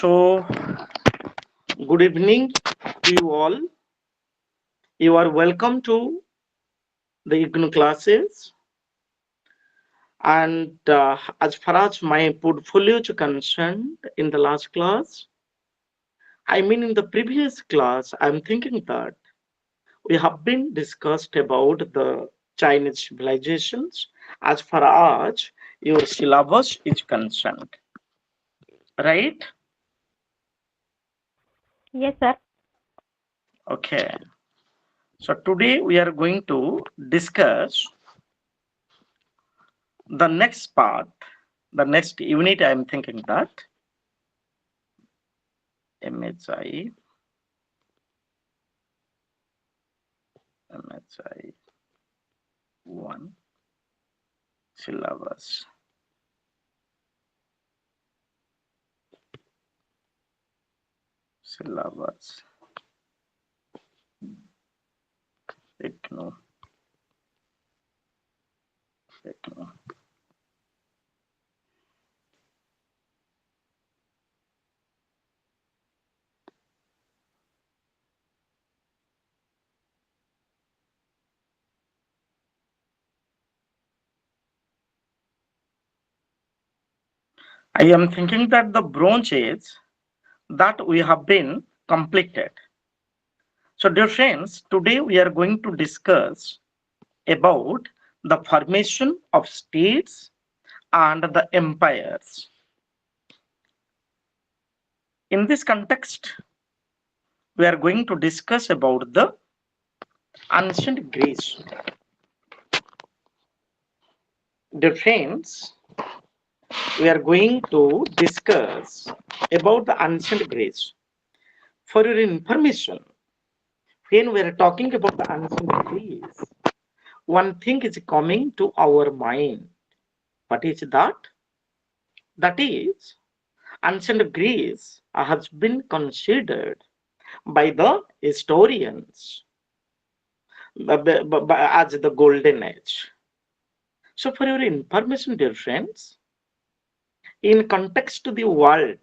So, good evening to you all. You are welcome to the IGNU classes. And as far as my portfolio is concerned in the last class, I mean in the previous class, I'm thinking that we have been discussed about the Chinese civilizations as far as your syllabus is concerned, right? Yes, sir. Okay. So today we are going to discuss the next part, the next unit. I am thinking that MHI, MHI 1 syllabus, syllabus, IGNO, IGNO. I am thinking that the Bronze Age that we have been completed. So, dear friends, today we are going to discuss about the formation of states and the empires. In this context, we are going to discuss about the ancient Greece. Dear friends, we are going to discuss about the ancient Greece. For your information, when we are talking about the ancient Greece, one thing is coming to our mind. What is that? That is, ancient Greece has been considered by the historians as the golden age. So, for your information, dear friends, in context to the world,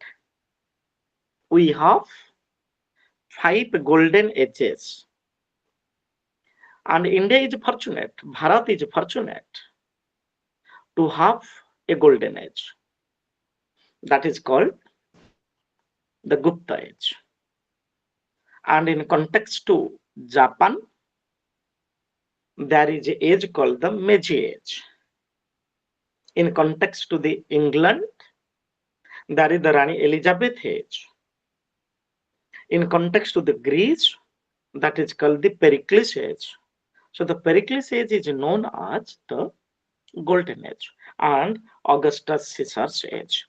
we have five golden ages, and India is fortunate, Bharat is fortunate to have a golden age that is called the Gupta age. And in context to Japan, there is a age called the Meiji age. In context to the England, there is the Rani Elizabeth age. In context to the Greece, that is called the Pericles age. So the Pericles age is known as the Golden Age and Augustus Caesar's age.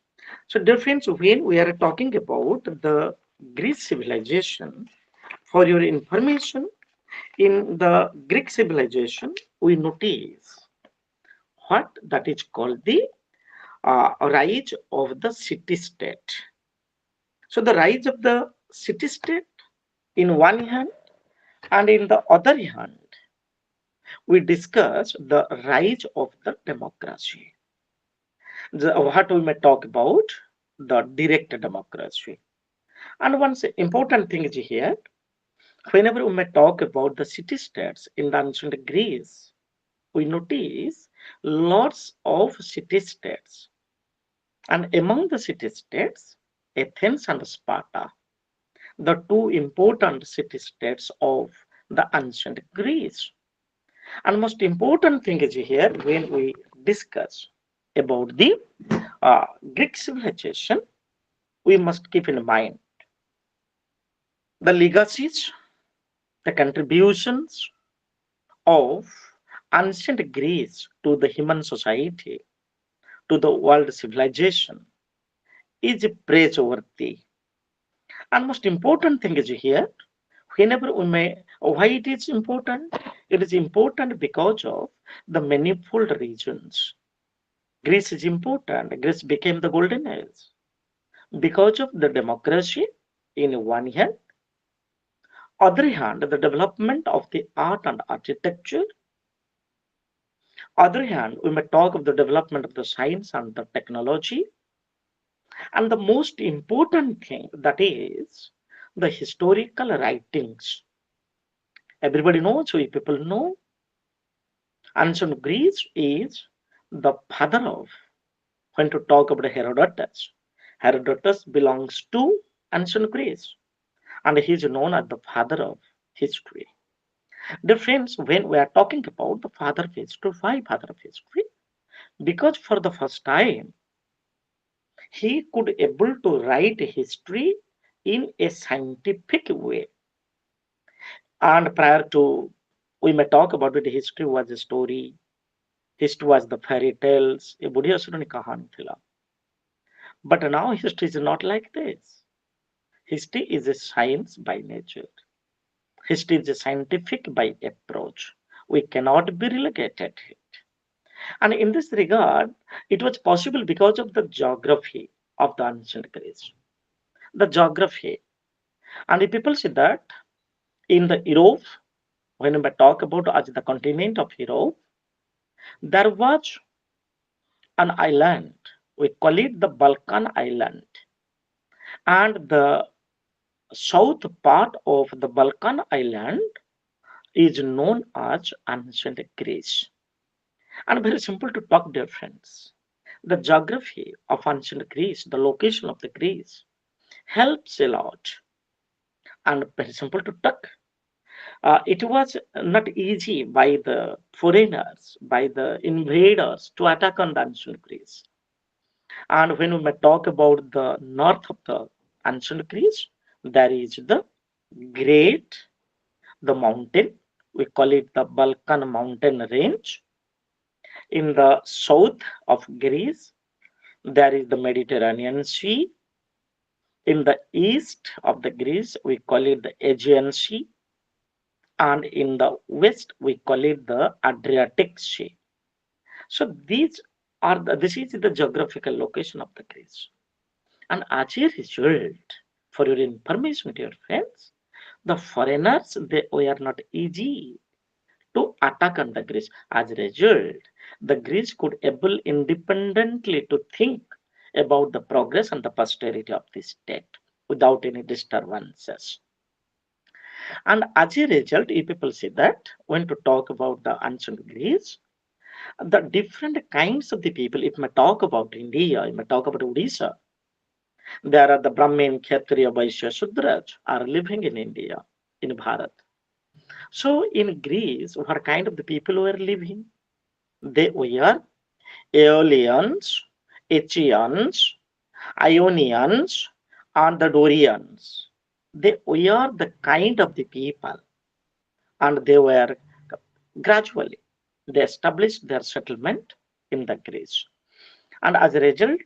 So dear friends, when we are talking about the Greek civilization, for your information, in the Greek civilization, we notice what that is called the rise of the city-state. So the rise of the city-state in one hand, and in the other hand, we discuss the rise of the democracy. What we may talk about the direct democracy. And one important thing is here, whenever we may talk about the city-states in the ancient Greece, we notice lots of city-states. And among the city-states, Athens and Sparta, the two important city-states of the ancient Greece. And most important thing is here when we discuss about the Greek civilization, we must keep in mind the legacies, the contributions of ancient Greece to the human society, to the world civilization is praiseworthy. And most important thing is here, whenever we may, why it is important? It is important because of the manifold reasons. Greece is important. Greece became the golden age because of the democracy in one hand, other hand, the development of the art and architecture. Other hand, we may talk of the development of the science and the technology. And the most important thing, that is the historical writings. Everybody knows, we people know, ancient Greece is the father of, when to talk about Herodotus. Herodotus belongs to ancient Greece, and he is known as the father of history. Dear friends, when we are talking about the father of history, why father of history? Because for the first time, he could able to write history in a scientific way. And prior to, we may talk about it, history was a story, history was the fairy tales, a बुढ़ी असुरनी कहानी थी. But now history is not like this. History is a science by nature. History is a scientific by approach. We cannot be relegated it. And in this regard, it was possible because of the geography of the ancient Greece. The geography. And the people say that in the Europe, when we talk about as the continent of Europe, there was an island. We call it the Balkan Island. And the south part of the Balkan Island is known as ancient Greece. And very simple to talk, dear friends. The geography of ancient Greece, the location of the Greece, helps a lot. And very simple to talk. It was not easy by the foreigners, by the invaders to attack on the ancient Greece. And when we talk about the north of the ancient Greece, there is the great, the mountain. We call it the Balkan mountain range. In the south of Greece, there is the Mediterranean Sea. In the east of the Greece, we call it the Aegean Sea. And in the west, we call it the Adriatic Sea. So this is the geographical location of the Greece. And as a result, for your information, dear friends, the foreigners, they were not easy to attack on the Greece. As a result, the Greece could able independently to think about the progress and the posterity of the state without any disturbances. And as a result, if people say that when to talk about the ancient Greece, the different kinds of the people, if I talk about India, if I talk about Odisha, there are the Brahmin, Kshatriya, Vaishya, Sudras are living in India, in Bharat. So in Greece, what kind of the people were living? They were Aeolians, Achaeans, Ionians, and the Dorians. They were the kind of the people, and they were gradually they established their settlement in the Greece. And as a result,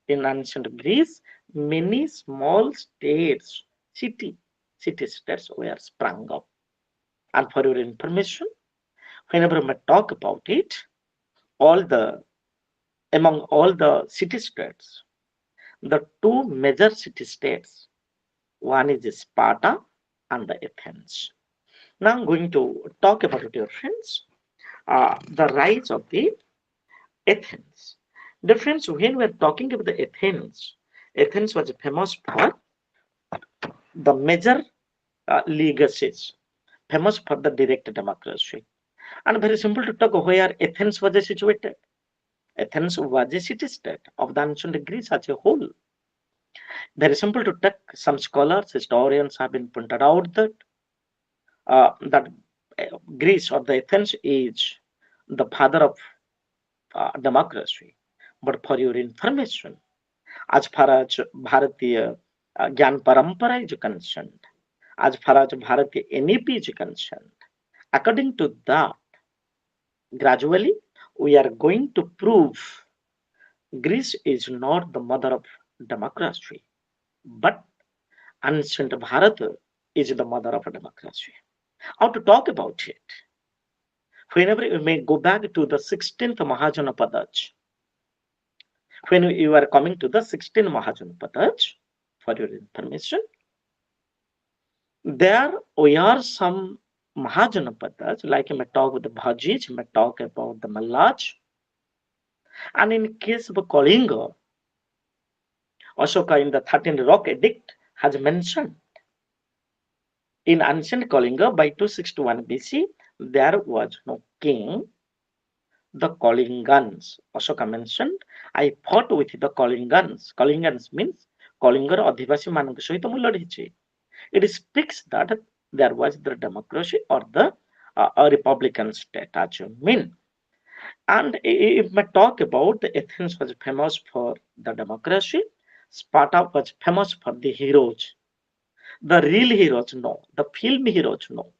in ancient Greece, many small states, city states were sprung up. And for your information, whenever we talk about it, all the among all the city states, the two major city states, one is Sparta and the Athens. Now I'm going to talk about it, dear friends, the rise of the Athens. Dear friends, when we're talking about the Athens, Athens was famous for the major legacies, famous for the direct democracy. And very simple to talk where Athens was situated. Athens was a city-state of the ancient Greece as a whole. Very simple to take. Some scholars, historians have been pointed out that Greece or the Athens is the father of democracy. But for your information, as far as Bharatiya Gyan Parampara is concerned, as far as Bharatiya NEP is concerned, according to that, gradually we are going to prove Greece is not the mother of democracy, but ancient Bharat is the mother of democracy. How to talk about it? Whenever you may go back to the 16th Mahajanapadach, when you are coming to the 16th Mahajanapadach, for your information, there we are some Mahajanapadas, like you may talk with the Bhajis, you may talk about the Malaj, and in case of Kalinga, Ashoka in the 13th Rock Edict has mentioned in ancient Kalinga by 261 BC, there was no king. The Kalingans, Ashoka mentioned, I fought with the Kalingans. Kalingans means Kalingar Adhivasi Mananka Sohito mu ladhichi. It speaks that there was the democracy or the a republican state as you mean. And if we talk about Athens was famous for the democracy, Sparta was famous for the heroes. The real heroes, no. The film heroes, no.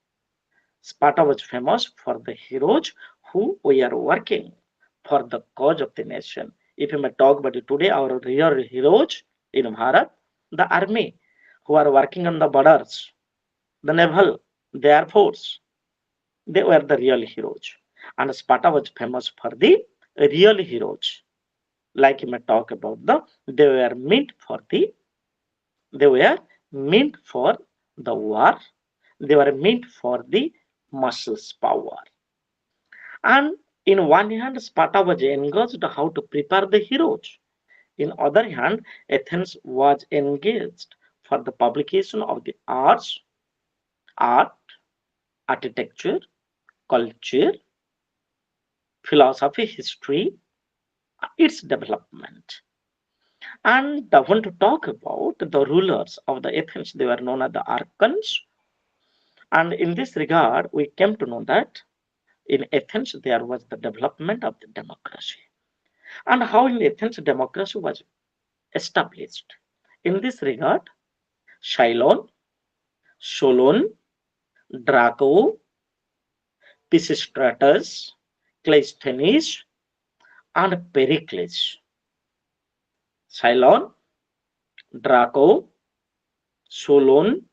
Sparta was famous for the heroes who were working for the cause of the nation. If you may talk about it today, our real heroes in Bharat, the army who are working on the borders, the naval, the air force, they were the real heroes. And Sparta was famous for the real heroes. Like you may talk about they were meant for they were meant for the war. They were meant for the muscles power. And in one hand, Sparta was engaged how to prepare the heroes. In other hand, Athens was engaged for the publication of the art, architecture, culture, philosophy, history, its development. And I want to talk about the rulers of the Athens. They were known as the archons. And in this regard, we came to know that in Athens there was the development of the democracy. And how in Athens democracy was established. In this regard, Cylon, Solon, Draco, Pisistratus, Cleisthenes, and Pericles. Cylon, Draco, Solon,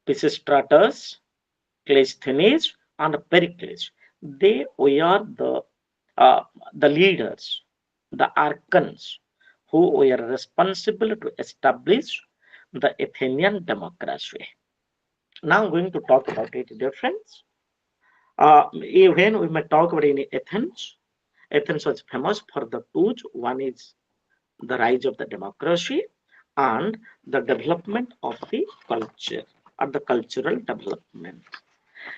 Pisistratus, Cleisthenes, and Pericles. They were the leaders, the archons, who were responsible to establish the Athenian democracy. Now I'm going to talk about it, dear friends. When we may talk about in Athens, Athens was famous for the two. One is the rise of the democracy and the development of the culture or the cultural development.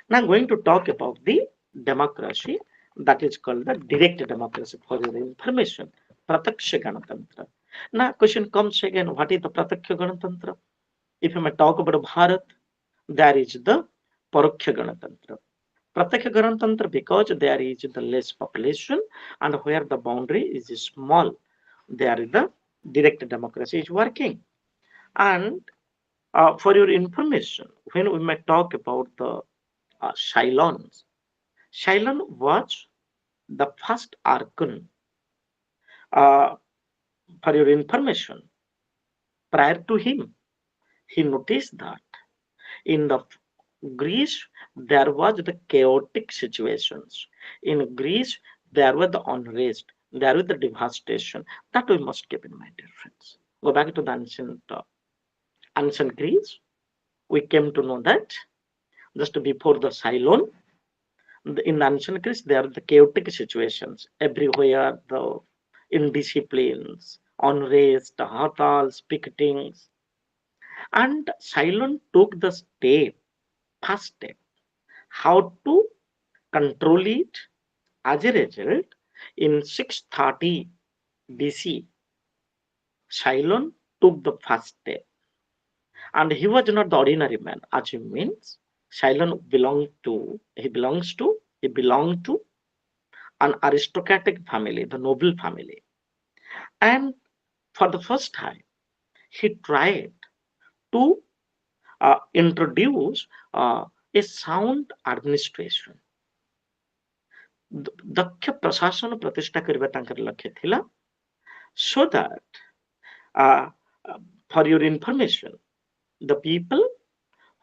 Now I'm going to talk about the democracy that is called the direct democracy for your information. Prataksha Ganatantra. Now question comes again, what is the Prataksha Ganatantra? If you may talk about Bharat, there is the Paroksha Ganatantra. Pratyekha Ganatantra because there is the less population and where the boundary is small, there is the direct democracy is working. And for your information, when we may talk about the Cylons, Cylon was the first archon. Uh, for your information, prior to him, he noticed that in the Greece there was the chaotic situations. In Greece there was the unrest, there was the devastation. That we must keep in mind, dear friends. Go back to the ancient Greece. We came to know that just before the Cylon, in the ancient Greece there are the chaotic situations everywhere. The indisciplines, unrest, hartals, picketings, and Cylon took the first step how to control it. As a result, in 630 BC, Cylon took the first step. And he was not the ordinary man, as it means. Cylon he belonged to an aristocratic family, the noble family. And for the first time, he tried to introduce a sound administration. ଦକ୍ଷ ପ୍ରଶାସନ ପ୍ରତିଷ୍ଠା କରିବା ତାଙ୍କର ଲକ୍ଷ୍ୟ ଥିଲା so that for your information the people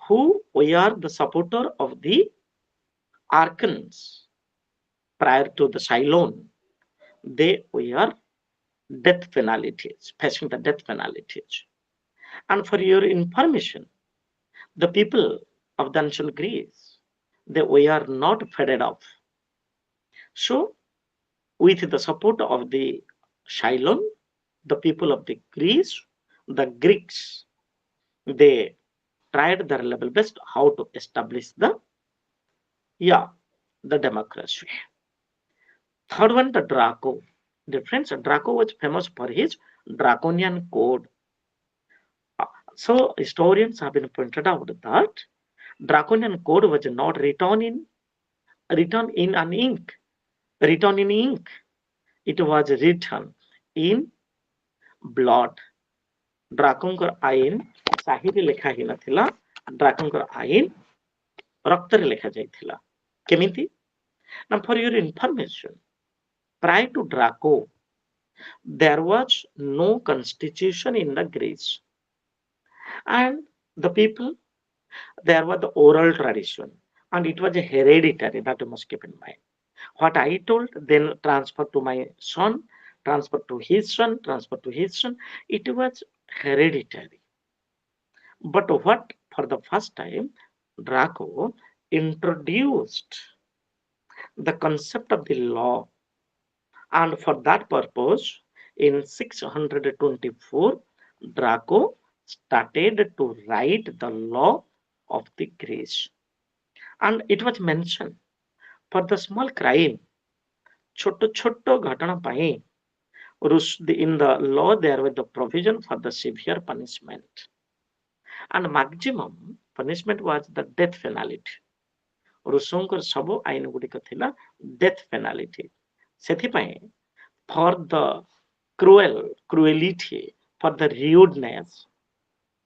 who were the supporter of the archons prior to the Cylon, they were death penalties, facing the death penalties. And for your information, the people of the ancient Greece, they were not fed up. So with the support of the Cylon, the people of the Greece, the Greeks, they tried their level best how to establish the democracy. Third one, the Draco. The friends, Draco was famous for his draconian code. So historians have been pointed out that draconian code was not written in an ink, written in ink. It was written in blood. ଡ୍ରାକୋଙ୍କର ଆଇନ ସାହିରେ ଲେଖା ହେଇନଥିଲା, ଡ୍ରାକୋଙ୍କର ଆଇନ ରକ୍ତରେ ଲେଖା ଯାଇଥିଲା। କେମିତି ନା, for your information, prior to Draco, there was no constitution in the Greece, and the people, there was the oral tradition, and it was a hereditary, that you must keep in mind. What I told, then transfer to my son, transfer to his son, transfer to his son. It was hereditary. But what, for the first time, Draco introduced the concept of the law, and for that purpose, in 624, Draco started to write the law of the Greece. And it was mentioned, for the small crime, छोटो छोटो घटना पाई, in the law there was the provision for the severe punishment, and maximum punishment was the death penalty. ଋଷଙ୍କର ସବୁ ଆଇନ ଗୁଡିକ ଥିଲା death penalty. ସେଥିପାଇଁ for the cruelty, for the rudeness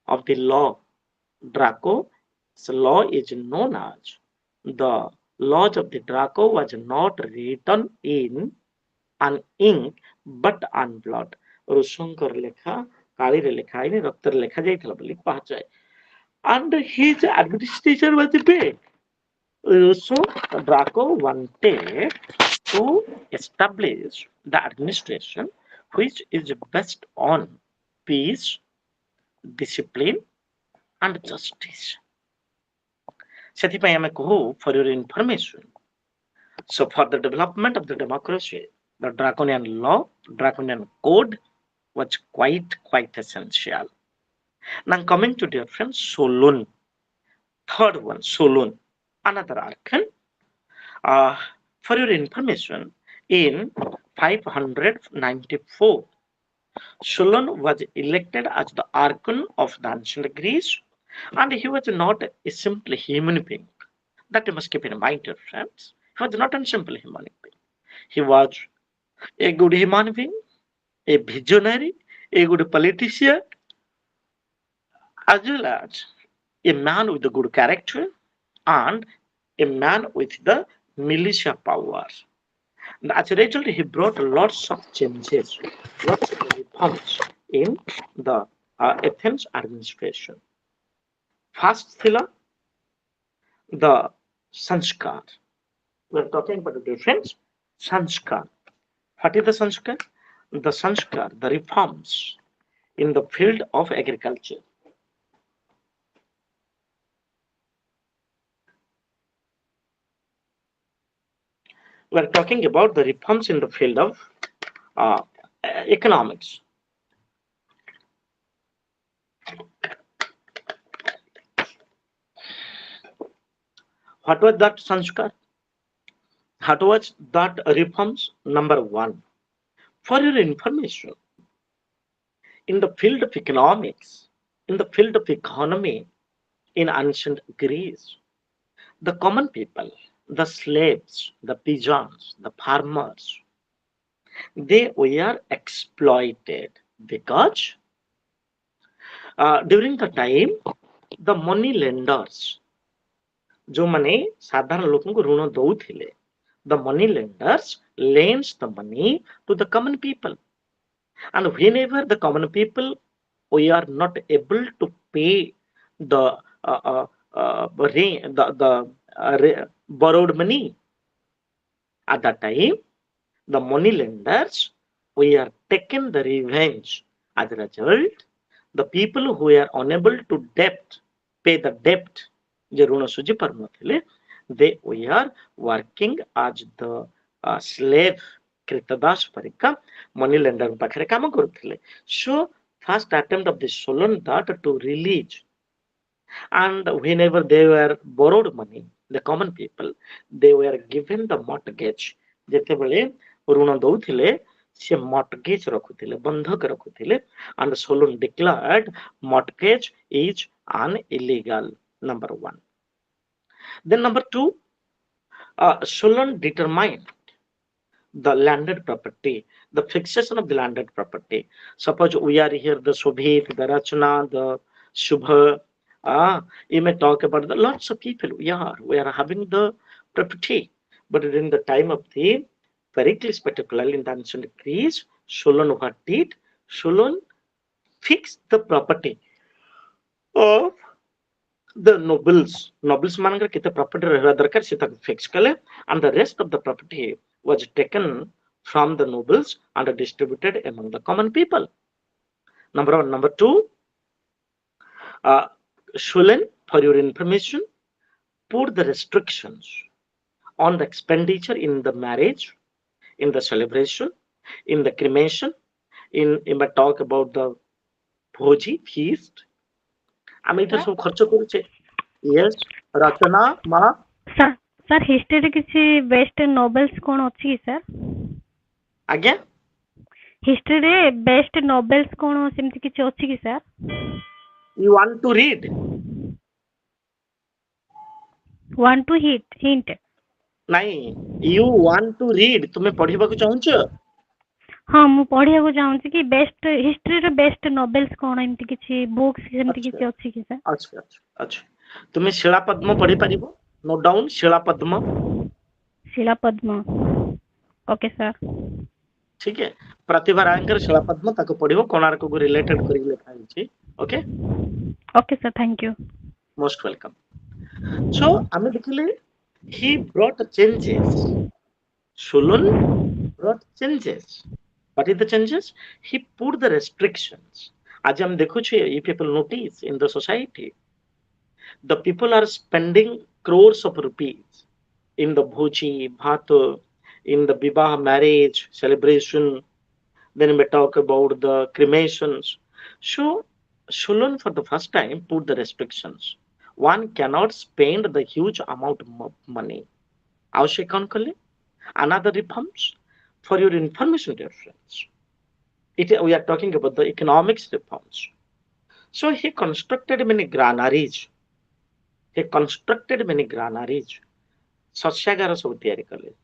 of the law, Draco's law is known as the laws of the Draco was not written in an ink but on blood. ଋଷଙ୍କର ଲେଖା କାଳିରେ ଲେଖା ହେଇନି, ରକ୍ତରେ ଲେଖା ଯାଇଥିଲା ବୋଲି କୁହାଯାଏ. And his administration was big. So Draco wanted to establish the administration which is based on peace, discipline, and justice. ସେଥିପାଇଁ ଆମେ କହୁ, for your information, so for the development of the democracy, the draconian law, draconian code was quite essential. Now coming to dear friends, Solon. Third one, Solon, another archon. For your information, in 594, Solon was elected as the archon of the ancient Greece, and he was not a simple human being. That you must keep in mind, dear friends. He was not a simple human being. He was a good human being, a visionary, a good politician, as well as a man with a good character and a man with the militia power. And as a result, he brought lots of changes, lots of reforms in the Athens administration. First thila, the Sanskar. We are talking about the difference. Sanskar. What is the Sanskar? The Sanskar, the reforms in the field of agriculture. We are talking about the reforms in the field of economics. What was that Sanskar? What was that reforms? Number one, for your information, in the field of economics, in the field of economy in ancient Greece, the common people, the slaves, the peasants, the farmers, they were exploited because during the time, the money lenders, जो माने साधारण लोगों को ऋण दौथिले, the money lenders lends the money to the common people, and whenever the common people we are not able to pay the borrowed money, at that time the money lenders we are taken the revenge. As a result, the people who are unable to pay the debt, they were working as the slave कृतदास परिका money lender पाखरे काम करथिले. So first attempt of the Solon that to release, and whenever they were borrowed money, the common people, they were given the mortgage. ଯେତେବେଳେ ଋଣ ଦଉଥିଲେ ସେ mortgage ରଖୁଥିଲେ, ବନ୍ଧକ ରଖୁଥିଲେ, and Solon declared mortgage is an illegal. Number one. Then number two, Solon determined the landed property, the fixation of the landed property. Suppose we are here, the Shobhit, the Rachna, the Shubha. You may talk about the lots of people. We are having the property, but in the time of the Pericles, particularly in the ancient Greece, Solon what did? Solon fixed the property of the nobles ମାନଙ୍କର କେତେ property ରହିବା ଦରକାର ସେ ତାକୁ fix କଲେ, and the rest of the property was taken from the nobles and distributed among the common people. Number one. Number two, Solon, for your information, put the restrictions on the expenditure in the marriage, in the celebration, in the cremation, in the talk about the bhoji feast. ଆମେ ଏଇଟା ସବୁ ଖର୍ଚ୍ଚ କରୁଛେ. Yes, ରଚନା ମା. Sir history किसी best novels कोन अछि sir? आज्ञा history रे बेस्ट नोवेल्स कोन सेमति किछि अछि कि sir? You want to read? Want to hint? नहीं, you want to read. तुम्हें पढ़िबा को चाहूछ? हाँ, मु पढ़िया को चाहूछ कि बेस्ट हिस्ट्री रे बेस्ट नोवेल्स कोन एमति किछि बुक्स सेमति किछि अछि कि सर? अच्छा. तुम्हें शिला पद्म पढ़ि परिबो? नो डाउन, शिला पद्म. Okay sir. ठीक है. प्रतिभा रायंकर शिला पद्म ताको पढ़िबो, कोणार्क को रिलेटेड करि लेखा हिछि. Okay sir, thank you. Most welcome. So आमे देखिले he brought changes. Solon brought changes. What is the changes? He put the restrictions. आज हम देखु छे, if people notice in the society, the people are spending crores of rupees in the bhoji, bhat, in the vivah, marriage, celebration. Then we talk about the cremations. So Solon for the first time put the restrictions. One cannot spend the huge amount of money. आवश्यक कौन कले? Another reforms, for your information, dear friends. We are talking about the economics reforms. So he constructed many granaries. Sasyagara ସବୁ ତିଆରି କଲେ.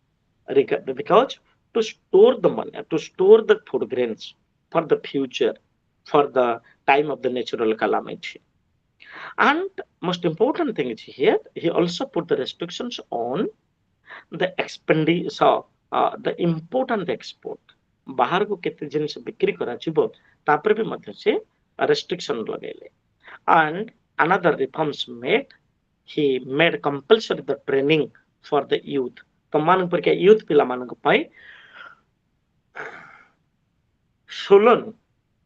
Because to store the money, to store the food grains for the future, for the time of the natural calamity. And most important thing is here, he also put the restrictions on the expenditure, the import and the export. बाहर को केते जिनिस बिक्री करा छिबो तापर भी मध्य से restriction लगेले. And another reforms made, he made compulsory the training for the youth. तो मान पर के youth पिला मान को पाई Solon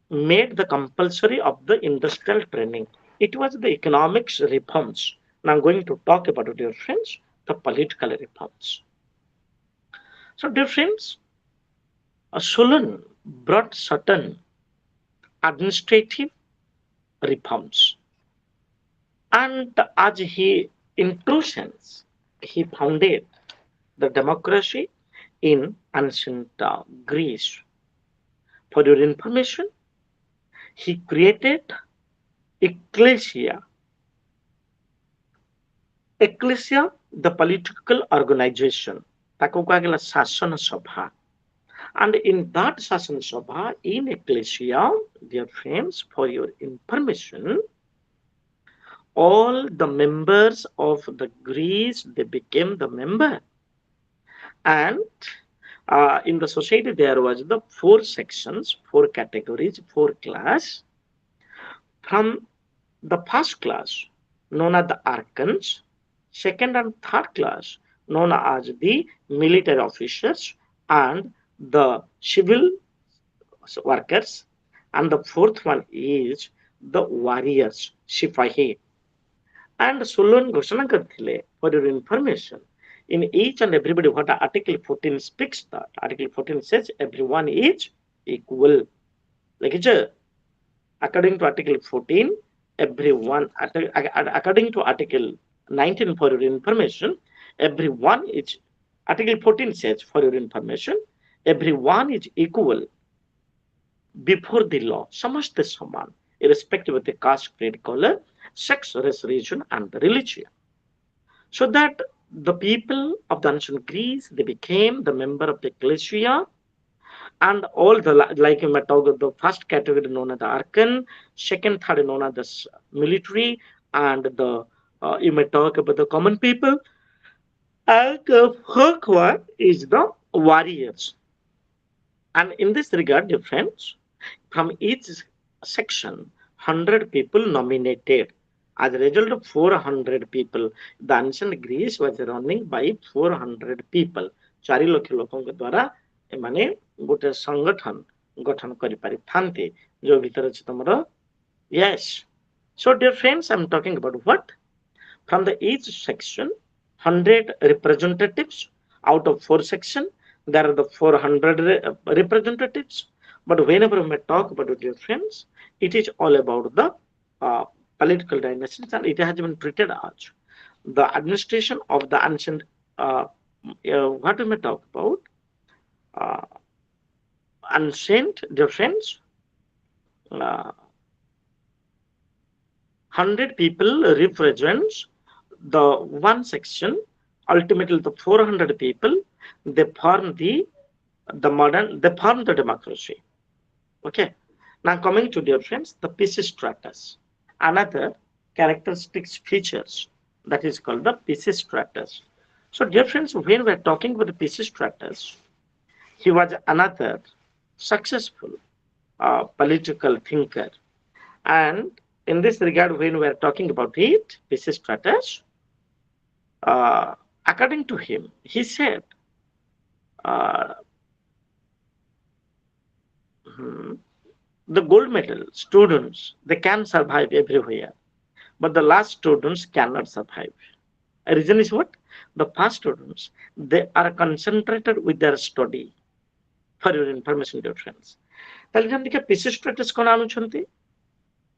made the compulsory of the industrial training. It was the economics reforms. Now I'm going to talk about, dear friends, the political reforms. So, dear friends, Solon brought certain administrative reforms, and as he intrusions, he founded the democracy in ancient Greece. For your information, he created ecclesia, the political organization, ताको कहा गया शासन सभा. And in that शासन सभा, in ecclesia, dear friends, for your information, all the members of the Greece, they became the member. And in the society, there was the 4 sections, 4 categories, 4 class. From the first class, known as the archons, second and third class, known as the military officers and the civil workers, and the fourth one is the warriors, Sipahi. And Solon घोषणा करथिले, for your information, In each and everybody, what Article 14 speaks that? Article 14 says everyone is equal. Like according to Article 14, everyone, according to Article 19 for your information, everyone is, Article 14 says for your information, everyone is equal before the law. Samaste saman, irrespective of the caste, creed, color, sex, race, religion, and religion. So that the people of the ancient Greece, they became the member of the ecclesia, and all the, like you might talk of the first category known as the archon, second, third known as the military, and the you may talk about the common people, and the fourth one is the warriors. And in this regard, dear friends, from each section, 100 people nominated. As a result of 400 people, the ancient Greece was running by 400 people. 4 ଲକ୍ଷ ଲୋକଙ୍କ ଦ୍ୱାରା ଏମାନେ ଗୋଟେ ସଂଗଠନ ଗଠନ କରିପାରିଥାନ୍ତି ଯୋଉ ଭିତରେ ଅଛି ତମର yes. So dear friends, I'm talking about what? From the each section, 100 representatives out of 4 sections. There are the 400 representatives. But whenever we talk about it, dear friends, it is all about the political dynasties, and it has been treated as the administration of the ancient. What we may talk about? Ancient, dear friends. 100 people represents the one section. Ultimately, the 400 people, they form the democracy. Okay. Now coming to, dear friends, the Pisistratus. Another characteristics features that is called the Pisistratus. So dear friends, when we are talking about the Pisistratus, he was another successful political thinker. And in this regard, when we are talking about it, Pisistratus, according to him, he said, the gold medal students, they can survive everywhere, but the last students cannot survive. A reason is what? The past students, they are concentrated with their study. For your information, dear friends. Pisistratus kon anuchanti?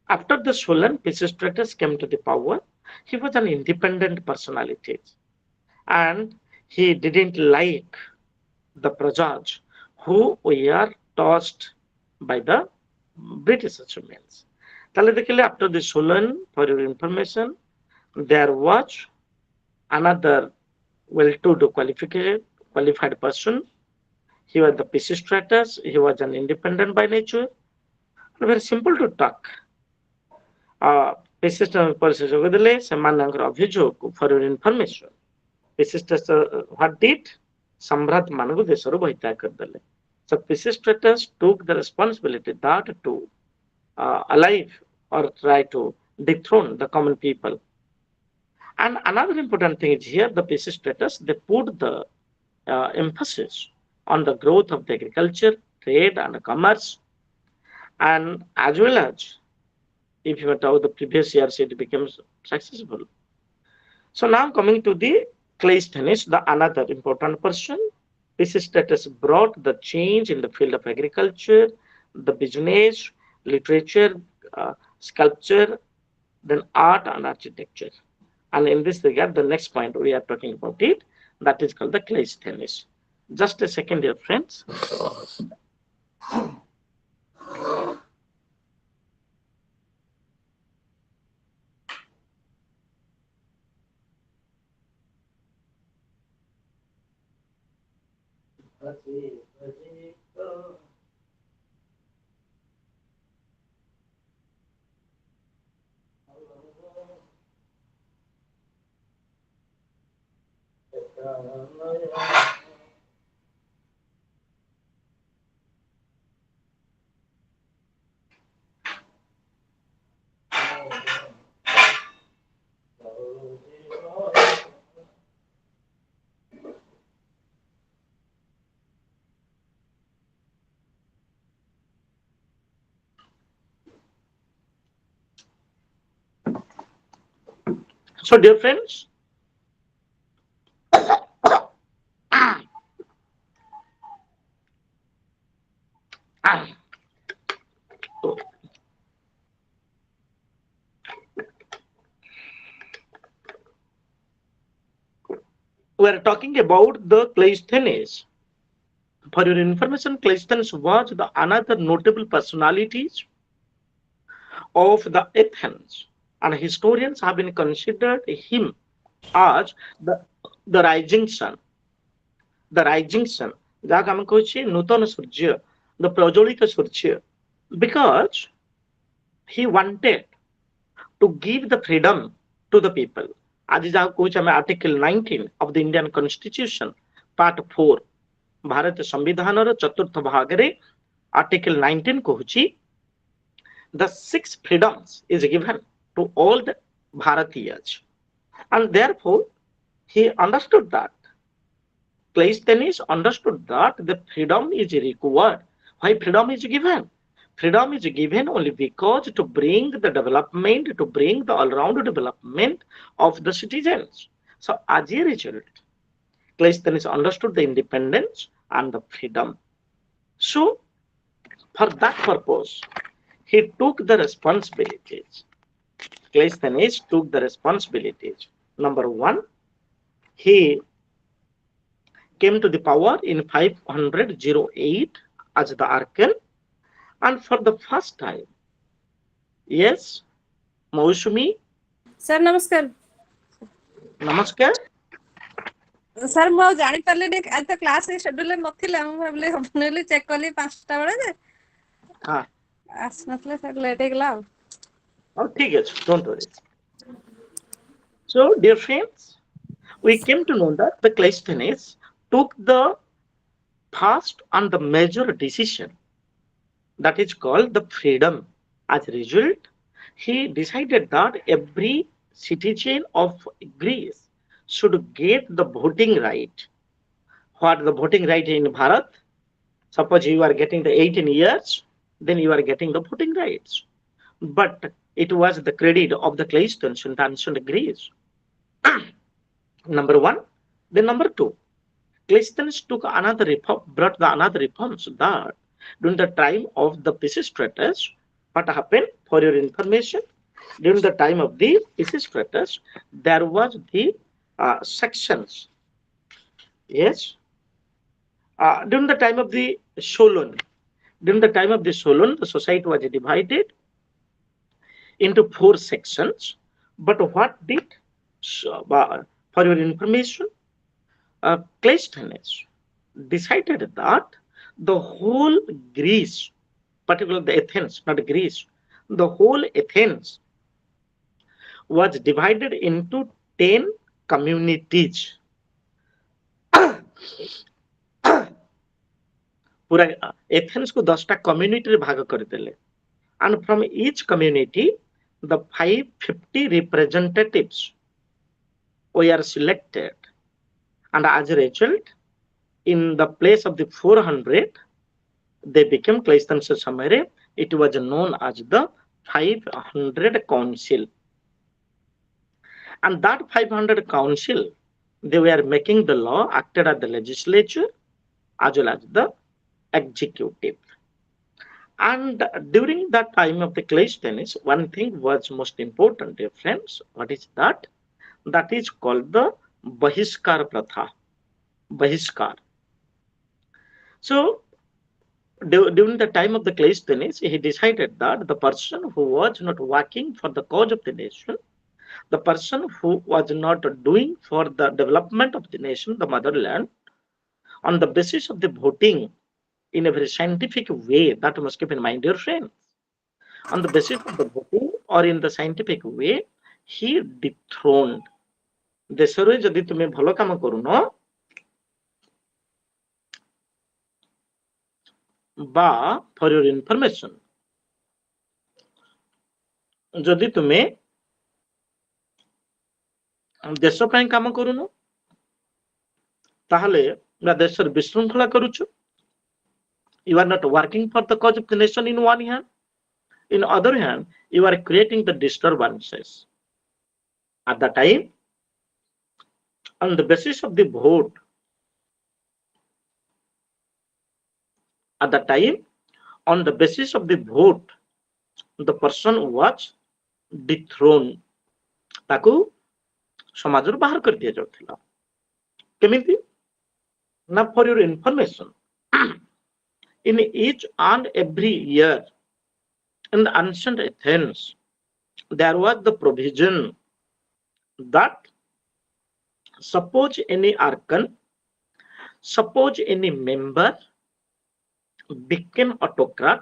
After the Solon, Pisistratus came to the power. He was an independent personality, and he didn't like the prajas who were tossed by the British achievements. After the Solon, for your information, there was another well-to-do qualified person. He was the Pisistratus. He was an independent by nature. And very simple to talk. Pisistratus ପରିଶେଷ କରିଦେଲେ ସେମାନଙ୍କର ଅଭିଯୋଗ for your information. Pisistratus what did? ସମ୍ରାଟ ମାନଙ୍କୁ ଦେଶରୁ ବହିତ୍ୟାଗ କରିଦେଲେ. So Pisistratus took the responsibility that to alive or try to dethrone the common people. And another important thing is here, the Pisistratus, they put the emphasis on the growth of the agriculture, trade, and commerce, and as well as, if you were told the previous years, it becomes successful. So now coming to the Claes, the another important person, Pisistratus brought the change in the field of agriculture, the business, literature, sculpture, then art and architecture. And in this regard, the next point we are talking about it, that is called the Claes. Just a second, dear friends. So dear friends, We are talking about the Cleisthenes. For your information, Cleisthenes was the another notable personalities of the Athens, and historians have been considered him as the rising sun. The rising sun, ଯାହାକୁ ଆମେ କହୁଛେ ନୂତନ ସୂର୍ଯ୍ୟ, the ପ୍ରଜ୍ୱଳିତ Surya, because he wanted to give the freedom to the people. ଆଜି ଯାହାକୁ କହୁଛେ ଆମେ Article 19 of the Indian Constitution, Part 4, ଭାରତୀୟ ସମ୍ବିଧାନର ଚତୁର୍ଥ ଭାଗରେ Article 19 କହୁଛି the 6 freedoms is given to all the Bharatiyas, and therefore he understood that Cleisthenes understood that the freedom is required. Why freedom is given? Freedom is given only because to bring the development, to bring the all-round development of the citizens. So as a result, Cleisthenes understood the independence and the freedom. So for that purpose, he took the responsibilities. Cleisthenes took the responsibilities. Number one, he came to the power in 508 as the archon, and for the first time, yes, Mausumi. Sir, namaskar. Namaskar. Sir, ମୁଁ ଆଉ ଜାଣି ପାରିଲିନି ଆଜି ତ class ଶେଡ୍ୟୁଲ ନଥିଲା, ମୁଁ ଭାବିଲି ହବନି ଚେକ୍ କଲି 5ଟା ବେଳେ ଯେ ଆସିନଥିଲେ ସାର୍ ଲେଟ୍ ହେଇଗଲା ଆଉ। Oh, ଠିକ ଅଛି, don't worry. So, dear friends, we came to know that the Cleisthenes took the first and the major decision, that is called the freedom. As a result, he decided that every citizen of Greece should get the voting right. What the voting right in Bharat? Suppose you are getting the 18 years, then you are getting the voting rights. But it was the credit of the Cleisthenes in ancient Greece. Number one. Then number two, Cleisthenes took another reform, brought the another reforms that during the time of the Pisistratus, what happened? For your information, during the time of the Pisistratus, there was the sections. Yes. During the time of the Solon, the society was divided into 4 sections. But what did, for your information, Cleisthenes decided that the whole Greece, particularly the Athens, not Greece, the whole Athens was divided into 10 communities. पूरा Athens को 10टा community रे भाग करदेले, and from each community the 550 representatives were selected, and as a result, in the place of the 400, they became Cleisthenes Samere. It was known as the 500 Council, and that 500 Council, they were making the law, acted as the legislature as well as the executive. And during that time of the Cleisthenes, one thing was most important, dear friends. What is that? That is called the Bahiskar Pratha. Bahiskar. So, during the time of the Cleisthenes, he decided that the person who was not working for the cause of the nation, the person who was not doing for the development of the nation, the motherland, on the basis of the voting in a very scientific way, that must keep in mind, dear friends. On the basis of the voting or in the scientific way, he dethroned. ଦେଶରେ ଯଦି ତୁମେ ଭଲ କାମ କରୁନ বা for your information, ଯଦି ତୁମେ ଦେଶ ପାଇଁ କାମ କରୁନ ତାହେଲେ ଦେଶରେ ବିଶୃଙ୍ଖଳା କରୁଛୁ. You are not working for the cause of the nation in one hand. In other hand, you are creating the disturbances. At that time, on the basis of the vote, at that time, on the basis of the vote the person was dethroned, ताकू समाज बाहर कर दिया जाउथिला केमिति ना for your information in each and every year in the ancient Athens there was the provision that suppose any archon, suppose any member became autocrat,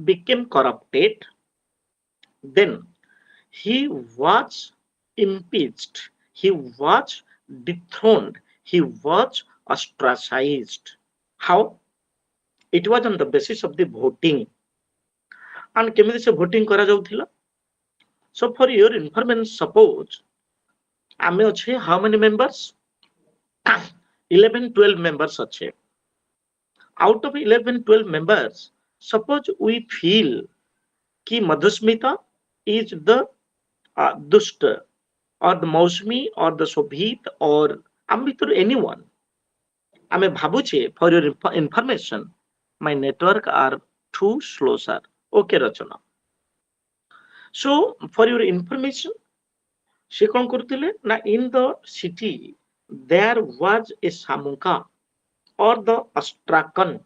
became corrupted, then he was impeached, he was dethroned, he was ostracized. How? It was on the basis of the voting. And केमिति से voting करा जाउथिला? So for your information, suppose आमे अच्छे how many members? 11-12 members अच्छे. Out of 11-12 members, suppose we feel कि Madhusmita is the dusta or the Mausmi or the Shobhit or Ambitur anyone. आमे भाबुचे for your information, my network are too slow, sir. Okay, Rachana. So for your information, she कौन करथिले ना in the city there was a Samuka or the Astrakhan.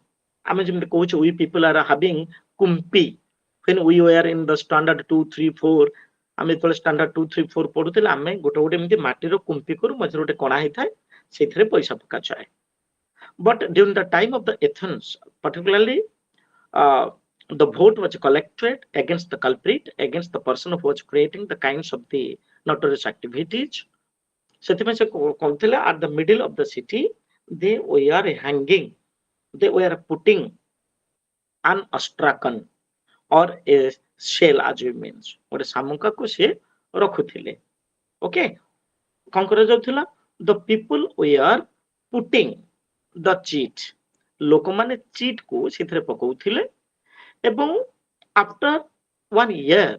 आमे जेमते कहूचे we people are having kumpi. When we were in the standard 2, 3, 4, आमे तो standard 2, 3, 4 पढुथिले आमे गोटे गोटे एमती माटीर कुंपी करू मझे गोटे कणा हेइ थाए सेथिरे पैसा पका जाए. But during the time of the Athens, particularly the vote was collected against the culprit, against the person who was creating the kinds of the notorious activities. Sethipai se kontile at the middle of the city they were hanging, they were putting an astrakhan or a shell as we means गोटे सामुका को से रखुथिले. Okay, कौन करा जाउथिला? The people were putting the cheat, लोक माने cheat को सेथरे पकौथिले एवं after 1 year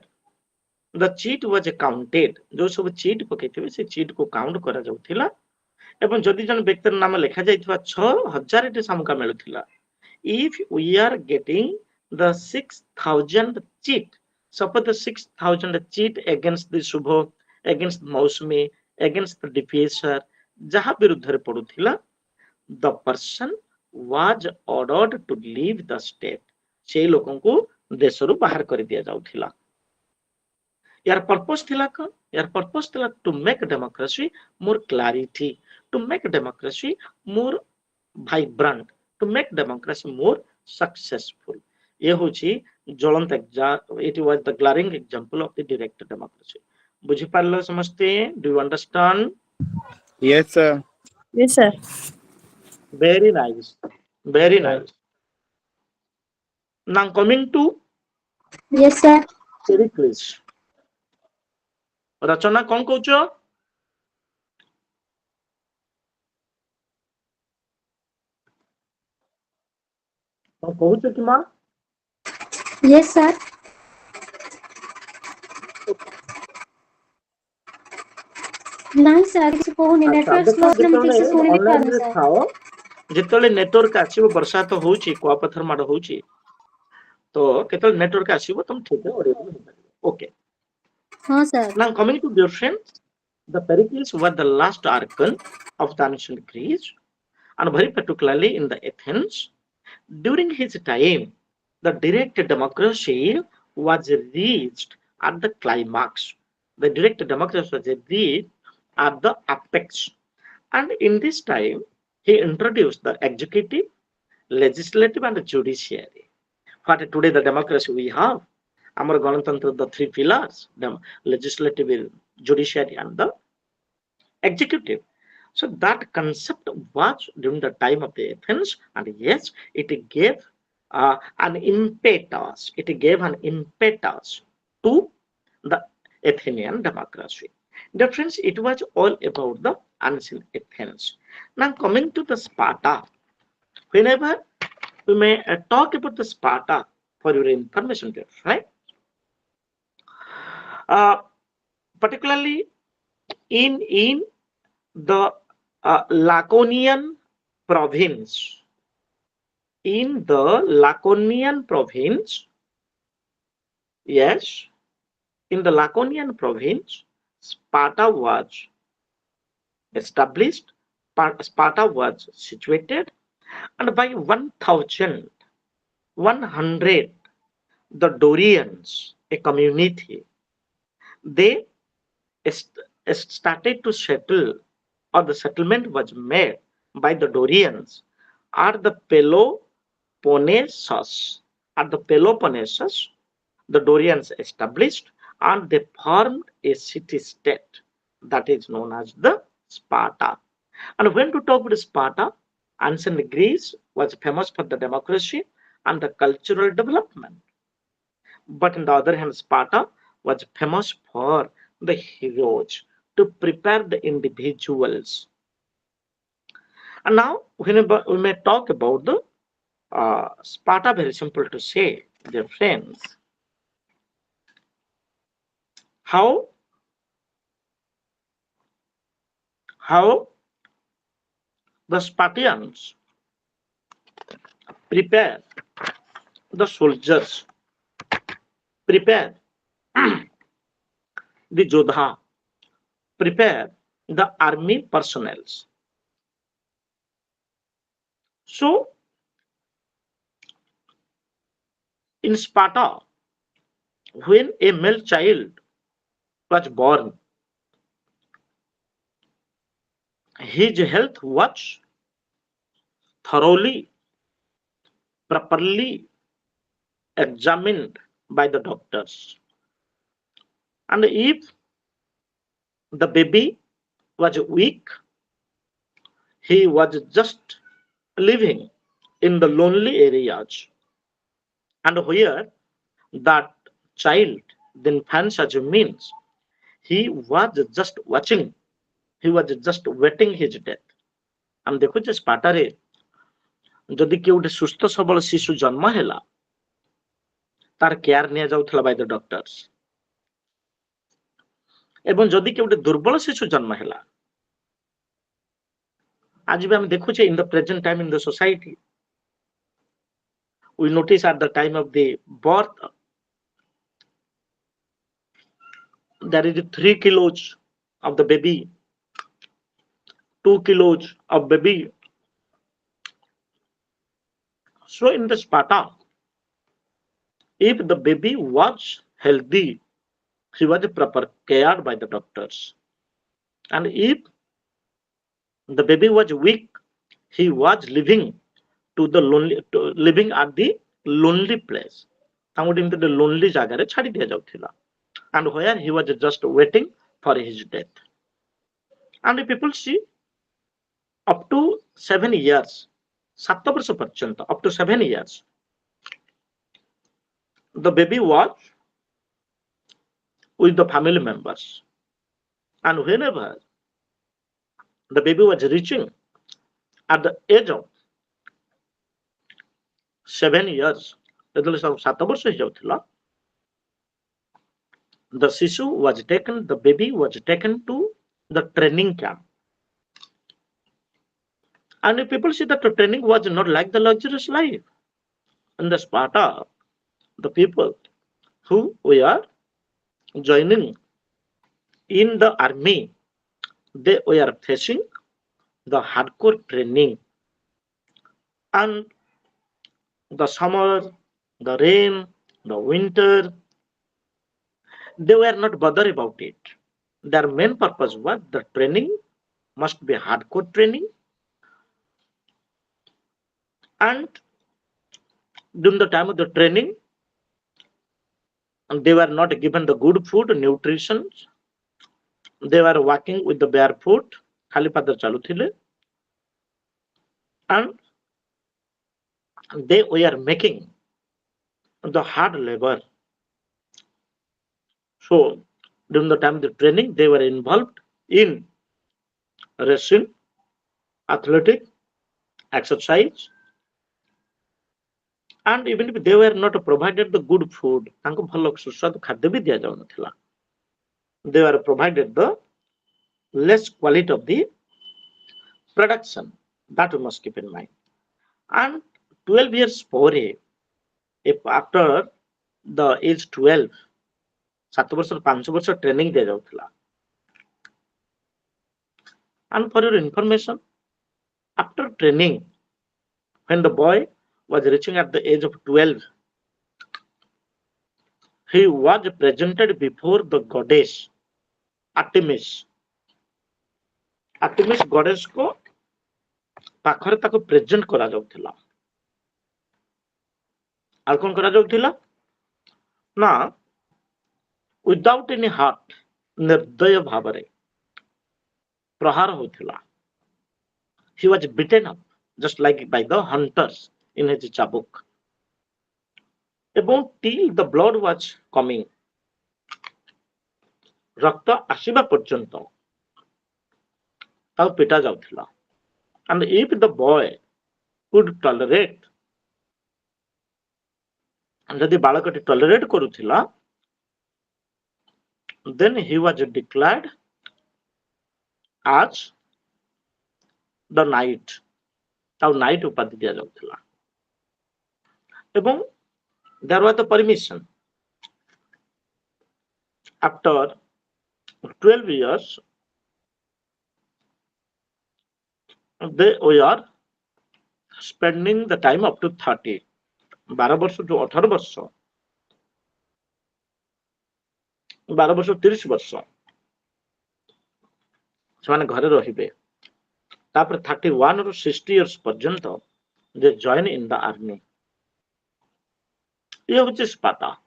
the cheat was counted. जो सब cheat पकैथिबे से cheat को काउंट करा जाउथिला एवं जदि जन व्यक्तिर नाम लेखा जाइथिबा 6000 टे सामुका मिलुथिला. If we are getting the 6000 cheat, suppose the 6000 cheat against the Shubho, against Mausmi, against the defacer, jaha biruddhare पडुथिला, the person was ordered to leave the state. से लोगों को देशरु बाहर कर दिया जाउथिला. यार पर्पस थिला का? यार पर्पस थिला to make democracy more clarity, to make democracy more vibrant, to make democracy more successful. ये होची ज्वलंत example. It was the glaring example of the direct democracy. बुझी पारलो समझते? Do you understand? Yes, sir. Yes, sir. Very nice. Very nice. Now coming to Yes, sir. Pericles. रचना कौन कहूच? कहूच कि मां? Yes, sir. नहीं sir किसी को नहीं नेटवर्क स्लो है ना ठीक से सुनी नहीं पा रहे सर. जेतले नेटवर्क आसीबो वर्षा तो होउची कुआपथर माड होउची तो केतले नेटवर्क आसीबो तुम ठीक है ऑडियो हो. ओके. हाँ sir. Now coming to dear friends, the Pericles were the last archon of the ancient Greece and very particularly in the Athens. During his time, the direct democracy was reached at the climax. The direct democracy was reached at the apex. And in this time, he introduced the executive, legislative and the judiciary. What today the democracy we have, our Ganatantra, the three pillars, the legislative, judiciary and the executive. So that concept was during the time of the Athens, and yes, it gave an impetus. It gave an impetus to the Athenian democracy. Dear friends, it was all about the ancient Athens. Now coming to the Sparta. Whenever we may talk about the Sparta for your information, dear, right? Particularly in the Laconian province, in the Laconian province, yes, in the Laconian province, Sparta was established, Sparta was situated, and by 1100, the Dorians, a community, they started to settle, or the settlement was made by the Dorians at the Peloponnesus. At the Peloponnesus, the Dorians established and they formed a city-state that is known as the Sparta. And when to talk about Sparta, ancient Greece was famous for the democracy and the cultural development. But on the other hand, Sparta was famous for the heroes to prepare the individuals. And now, we may talk about the Sparta, very simple to say, dear friends. How the Spartans prepare the soldiers, prepare the Jodha, prepare the army personnel. So, in Sparta, when a male child was born, his health was thoroughly, properly examined by the doctors. And if the baby was weak, he was just living in the lonely areas. And where that child, the infant as means, he was just watching, he was just waiting his death. ଆମେ ଦେଖୁଛେ ସ୍ପାର୍ଟାରେ ଯଦି କିଏ ଗୋଟେ ସୁସ୍ଥ ସବଳ ଶିଶୁ ଜନ୍ମ ହେଲା ତାର କେୟାର ନିଆଯାଉଥିଲା ବାଇ ଦ ଡକ୍ଟର୍ସ, ଏବଂ ଯଦି କିଏ ଗୋଟେ ଦୁର୍ବଳ ଶିଶୁ ଜନ୍ମ ହେଲା, ଆଜି ବି ଆମେ ଦେଖୁଛେ in the present time in the society, we notice at the time of the birth there is 3 kilos of the baby, 2 kilos of baby. So in the Sparta, if the baby was healthy, he was proper cared by the doctors. And if the baby was weak, he was living living at the lonely place. into the lonely ଜାଗାରେ ଛାଡି ଦିଆଯାଉଥିଲା. And where he was just waiting for his death. And the people see up to 7 years, 7 ବର୍ଷ ପର୍ଯ୍ୟନ୍ତ, up to 7 years, the baby was with the family members. And whenever the baby was reaching at the age of 7 years, ଯେତେବେଳେ ସବୁ 7 ବର୍ଷ ହେଇଯାଉଥିଲା, the ଶିଶୁ was taken, the baby was taken to the training camp. And if people see that the training was not like the luxurious life. In the Sparta, the people who were joining in the army, they were facing the hardcore training. And the summer, the rain, the winter, they were not bothered about it. Their main purpose was the training must be hardcore training. And during the time of the training, they were not given the good food, nutrition. They were walking with the barefoot, khali padar chaluthile, and they were making the hard labor. So during the time of the training, they were involved in wrestling, athletic, exercise, and even if they were not provided the good food, ତାଙ୍କୁ ଭଲ ସୁସ୍ୱାଦୁ ଖାଦ୍ୟ ବି ଦିଆଯାଉନଥିଲା. They were provided the less quality of the production. That we must keep in mind. And 12 years ପରେ after the age 12 7 ବର୍ଷ 5 ବର୍ଷ training ଦିଆ ଯାଉଥିଲା। And for your information, after training, when the boy was reaching at the age of 12, he was presented before the goddess Artemis. Artemis goddess को पाखरे ताको present करा जाउथिला। Are कोन करा जाउथिला ना विदाउट एनी हार्ट निर्दय भावरे प्रहार होथिला। He was beaten up just like by the hunters in his chabuk. About till the blood was coming, रक्त आसीबा पर्यंत ताऊ पिटा जाउथिला। And if the boy could tolerate, जदि बालकटी टॉलरेट करुथिला, then he was declared as the knight. ताऊ knight उपाधि दिया जाउथिला। एवं there was the permission after 12 years they were spending the time up to 30 12 वर्ष जो 18 वर्ष 12 वर्ष 30 वर्ष ସେମାନେ ଘରେ ରହିବେ। तापर 31 ରୁ 60 years पर्यंत they join in the army। ये होची Sparta.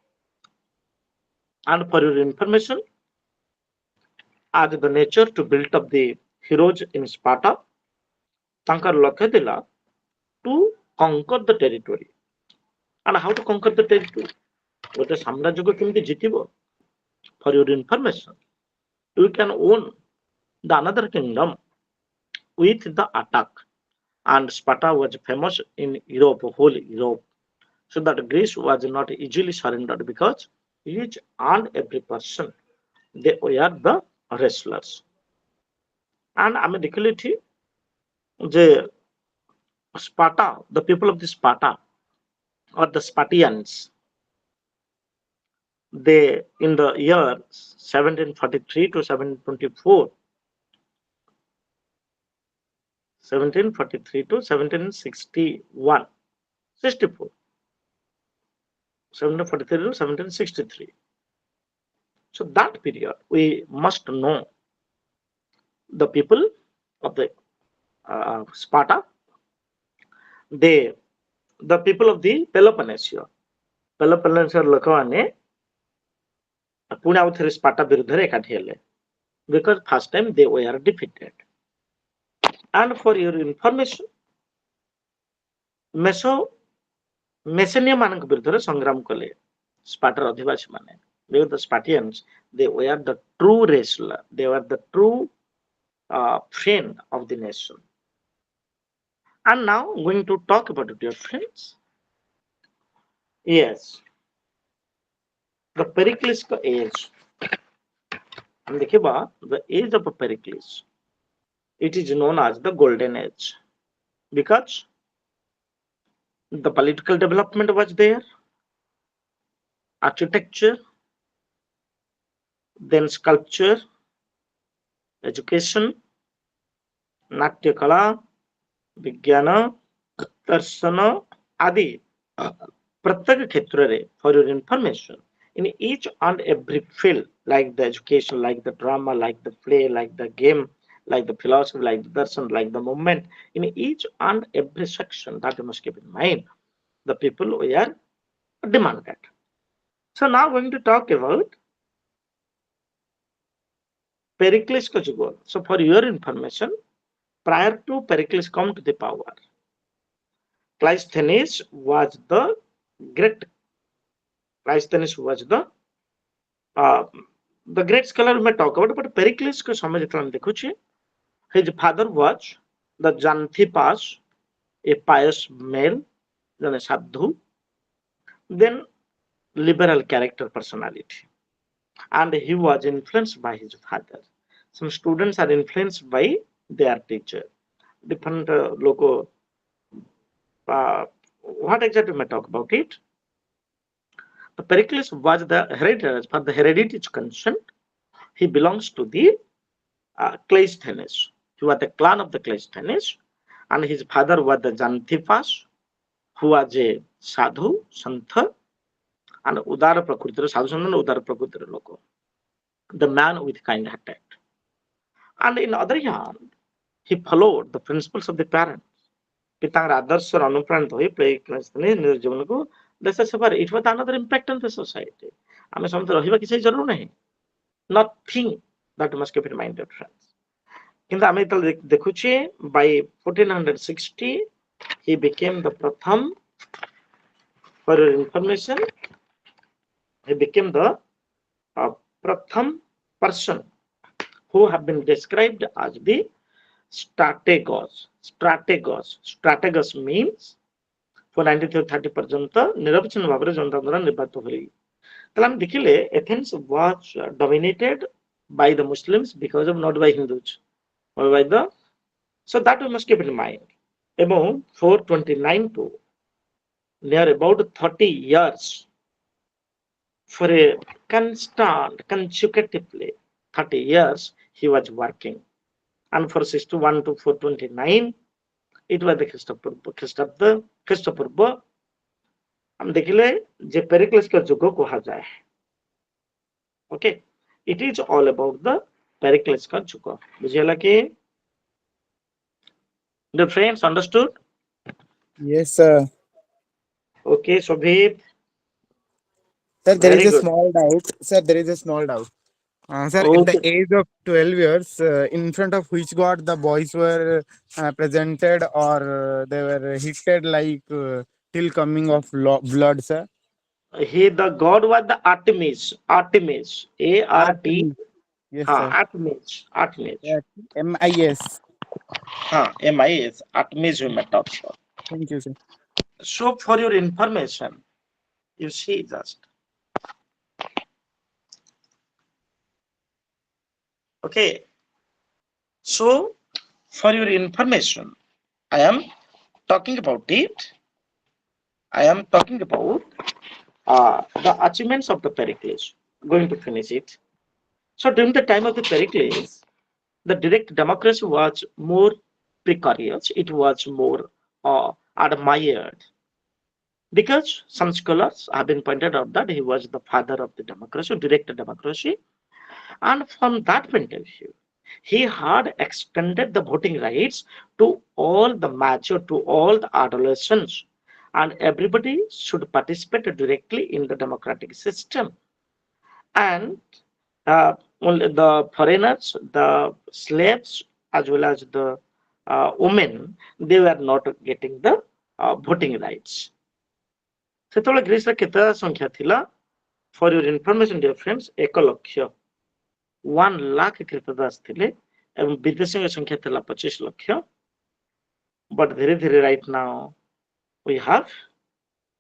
And for your information, as the nature to build up the heroes in Sparta, तांकर लक्ष्य थिला to conquer the territory। And how to conquer the territory? गोटे साम्राज्य को केमती जितिबो? For your information, you can own the another kingdom with the attack. And Sparta was famous in Europe, whole Europe, so that Greece was not easily surrendered because each and every person they were the wrestlers। And I mean the Sparta, the people of the Sparta or the Spartians, they in the year 1743 to 1724, 1743 to 1761, 64, 1743 to 1763. So that period we must know the people of the Sparta, the people of the Peloponnnesia ଲୋକମାନେ ପୁଣି ଆଉ ଥରେ ସ୍ପାର୍ଟା ବିରୁଦ୍ଧରେ ଏକାଠି ହେଲେ because first time they were defeated। And for your information, मेसेनिया ମାନଙ୍କ ବିରୁଦ୍ଧରେ ସଂଗ୍ରାମ କଲେ ସ୍ପାର୍ଟାର ଅଧିବାସୀ ମାନେ। Because the Spartans, they were the true wrestler, they were the true friend of the nation। And now going to talk about it, dear friends। Yes, the Pericles का age, हम देखिबा the age of Pericles, it is known as the golden age because the political development was there, architecture, then sculpture, education, नाट्य कला, विज्ञान, दर्शन आदि प्रत्येक क्षेत्र रे। For your information, in each and every field, like the education, like the drama, like the play, like the game, like the philosophy, like the darshan, like the movement, in each and every section that you must keep in mind, the people were demanded। So now going to talk about Pericles का जुग। So for your information, prior to Pericles come to the power, Cleisthenes was the great scholar we may talk about, but Pericles को समय जितना हम देखुछे, his father was the Xanthippus, a pious male, जने साधु, then liberal character personality, and he was influenced by his father। Some students are influenced by their teacher। Different लोगों what exactly may talk about it? The Pericles was the hereditary, as far the heredity is concerned, he belongs to the Cleisthenes. He was the clan of the Cleisthenes, and his father was the Xanthippus, who was a sadhu, santha, and udara prakritir, sadhu santha and udara prakritir loko. The man with kind heart. And in other hand, he followed the principles of the parents. ପିତାଙ୍କର ଆଦର୍ଶର ଅନୁପ୍ରାଣିତ ହୋଇ ନିଜ ଜୀବନକୁ ଦେଶ ସେବାରେ it was another impact on the society. ଆମେ ସମସ୍ତେ ରହିବା କିଛି ଜରୁରୀ ନାହିଁ. Nothing that you must keep in mind, dear friends. କିନ୍ତୁ ଆମେ ଯେତେବେଳେ ଦେଖୁଛେ by 1460 he became the pratham, for your information, he became the pratham person who have been described as the strategos. Strategos means for 1930 पर्यंत निरवच्छिन्न भाବରେ जनता द्वारा निर्वाचित हुई. ताले हम देखिले Athens was dominated by the Muslims because of not by Hindus or by the, so that we must keep in mind. About 429 to near about 30 years for a constant consecutively 30 years he was working, and for 61 to 429 it was the ଖ୍ରୀଷ୍ଟପୂର୍ବ हम देखिले जे पेरिक्लिस का जुग कहा जाए. Okay, it is all about the पेरिक्लिस का जुग. बुझियला कि the friends understood? Yes, sir. Okay, Shobhit. Sir, there Very is a good. small doubt. Sir, there is a small doubt. Sir, at the Okay. age of 12 years, in front of which god the boys were presented, or they were hitted like till coming of blood, sir? He, the god was the Artemis. A-R-T. Artemis. Yes, हाँ, sir. Artemis. Yeah, M-I-S. हाँ, M-I-S. Artemis we met up. Thank you, sir. So for your information, you see just. Okay. So for your information, I am talking about it. I am talking about the achievements of the Pericles. Going to finish it. So during the time of the Pericles, the direct democracy was more precarious. It was more admired, because some scholars have been pointed out that he was the father of the democracy, direct democracy, and from that point of view, he had extended the voting rights to all the mature, to all the adolescents, and everybody should participate directly in the democratic system. And only the foreigners, the slaves, as well as the women, they were not getting the voting rights. ସେତେବେଳେ ଗ୍ରୀସରେ କେତେ ସଂଖ୍ୟା ଥିଲା? For your information, dear friends, 1 lakh 1 lakh କ୍ରୀତଦାସ ଥିଲେ ଏବଂ ବିଦେଶୀଙ୍କ ସଂଖ୍ୟା ଥିଲା 25 ଲକ୍ଷ. But ଧୀରେ ଧୀରେ right now we have,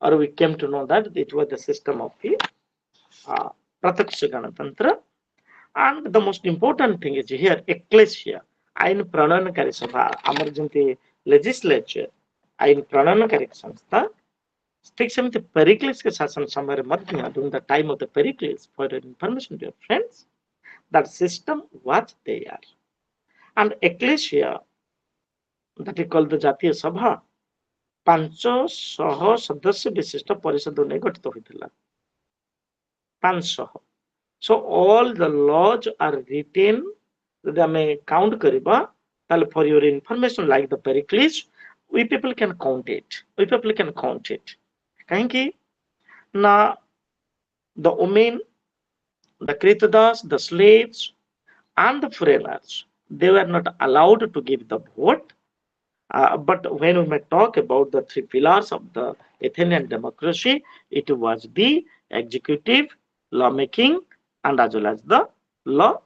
or we came to know that it was the system of the प्रत्यक्ष गणतंत्र. And the most important thing is here, ecclesia, आईन प्रणयनकारी सभा, आमर जंती legislature, आईन प्रणयनकारी संस्था, ठीक सेमती पेरिक्लिस के शासन समय मध्य during the time of the Pericles, for your information, dear friends, that system was there. And ecclesia, that is called the जातीय सभा, 500 सदस्य विशिष्ट परिषद ने गठित होइतिला. 500. So all the laws are written. ଯଦି ଆମେ count କରିବା, ତାହେଲେ for your information, like the Pericles, we people can count it. କାହିଁକି ନା the women, the kritadas, the slaves, and the foreigners, they were not allowed to give the vote. But when we may talk about the 3 pillars of the Athenian democracy, it was the executive, lawmaking, and as well as the law,